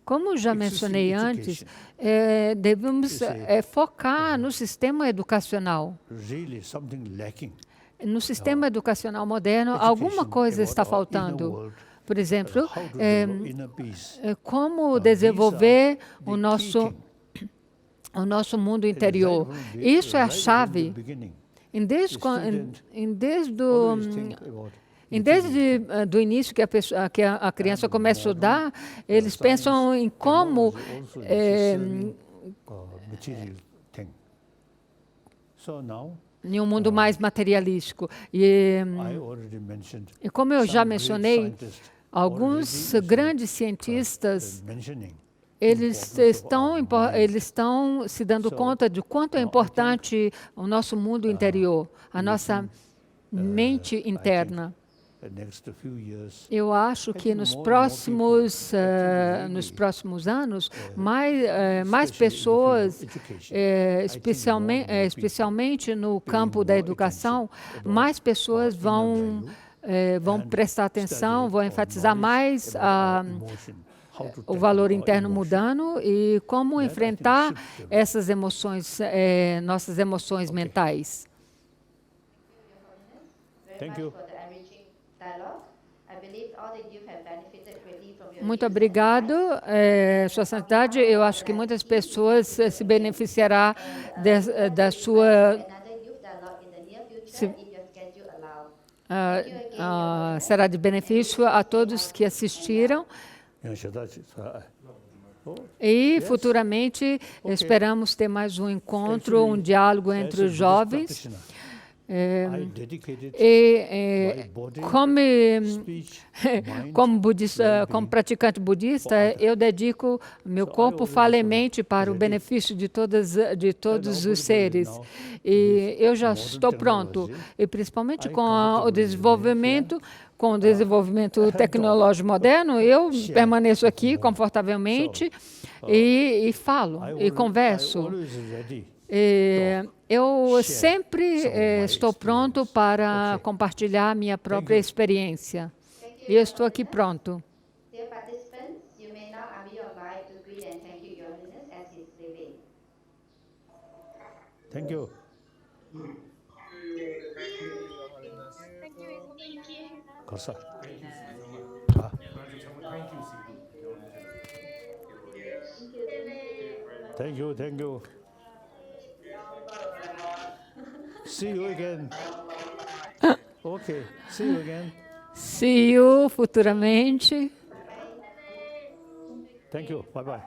[SPEAKER 1] Como já mencionei antes, devemos focar no sistema educacional. No sistema educacional moderno, alguma coisa está faltando. Por exemplo, como desenvolver o nosso mundo interior. Isso é a chave. Desde o início que a criança começa a estudar, eles pensam em como em um mundo mais materialístico. E como eu já mencionei, alguns grandes cientistas eles estão se dando conta de quanto é importante o nosso mundo interior, a nossa mente interna. Eu acho que nos próximos anos, mais pessoas, especialmente no campo da educação, mais pessoas vão prestar atenção, vão enfatizar mais o valor interno mudando e como enfrentar essas emoções, nossas emoções mentais. Muito obrigado, Sua Santidade. Eu acho que muitas pessoas se beneficiarão da sua... será de benefício a todos que assistiram. E, futuramente, esperamos ter mais um encontro, um diálogo entre os jovens. Como praticante budista, eu dedico meu corpo, fala e mente para o benefício de todos os seres. E eu já estou pronto, e principalmente com o desenvolvimento tecnológico moderno, eu permaneço aqui confortavelmente e falo e converso. Eu sempre estou pronto para compartilhar minha própria experiência. E eu estou aqui pronto.
[SPEAKER 2] Thank you. Thank you. See you again. Okay, see you again.
[SPEAKER 1] See you futuramente.
[SPEAKER 2] Thank you. Bye-bye.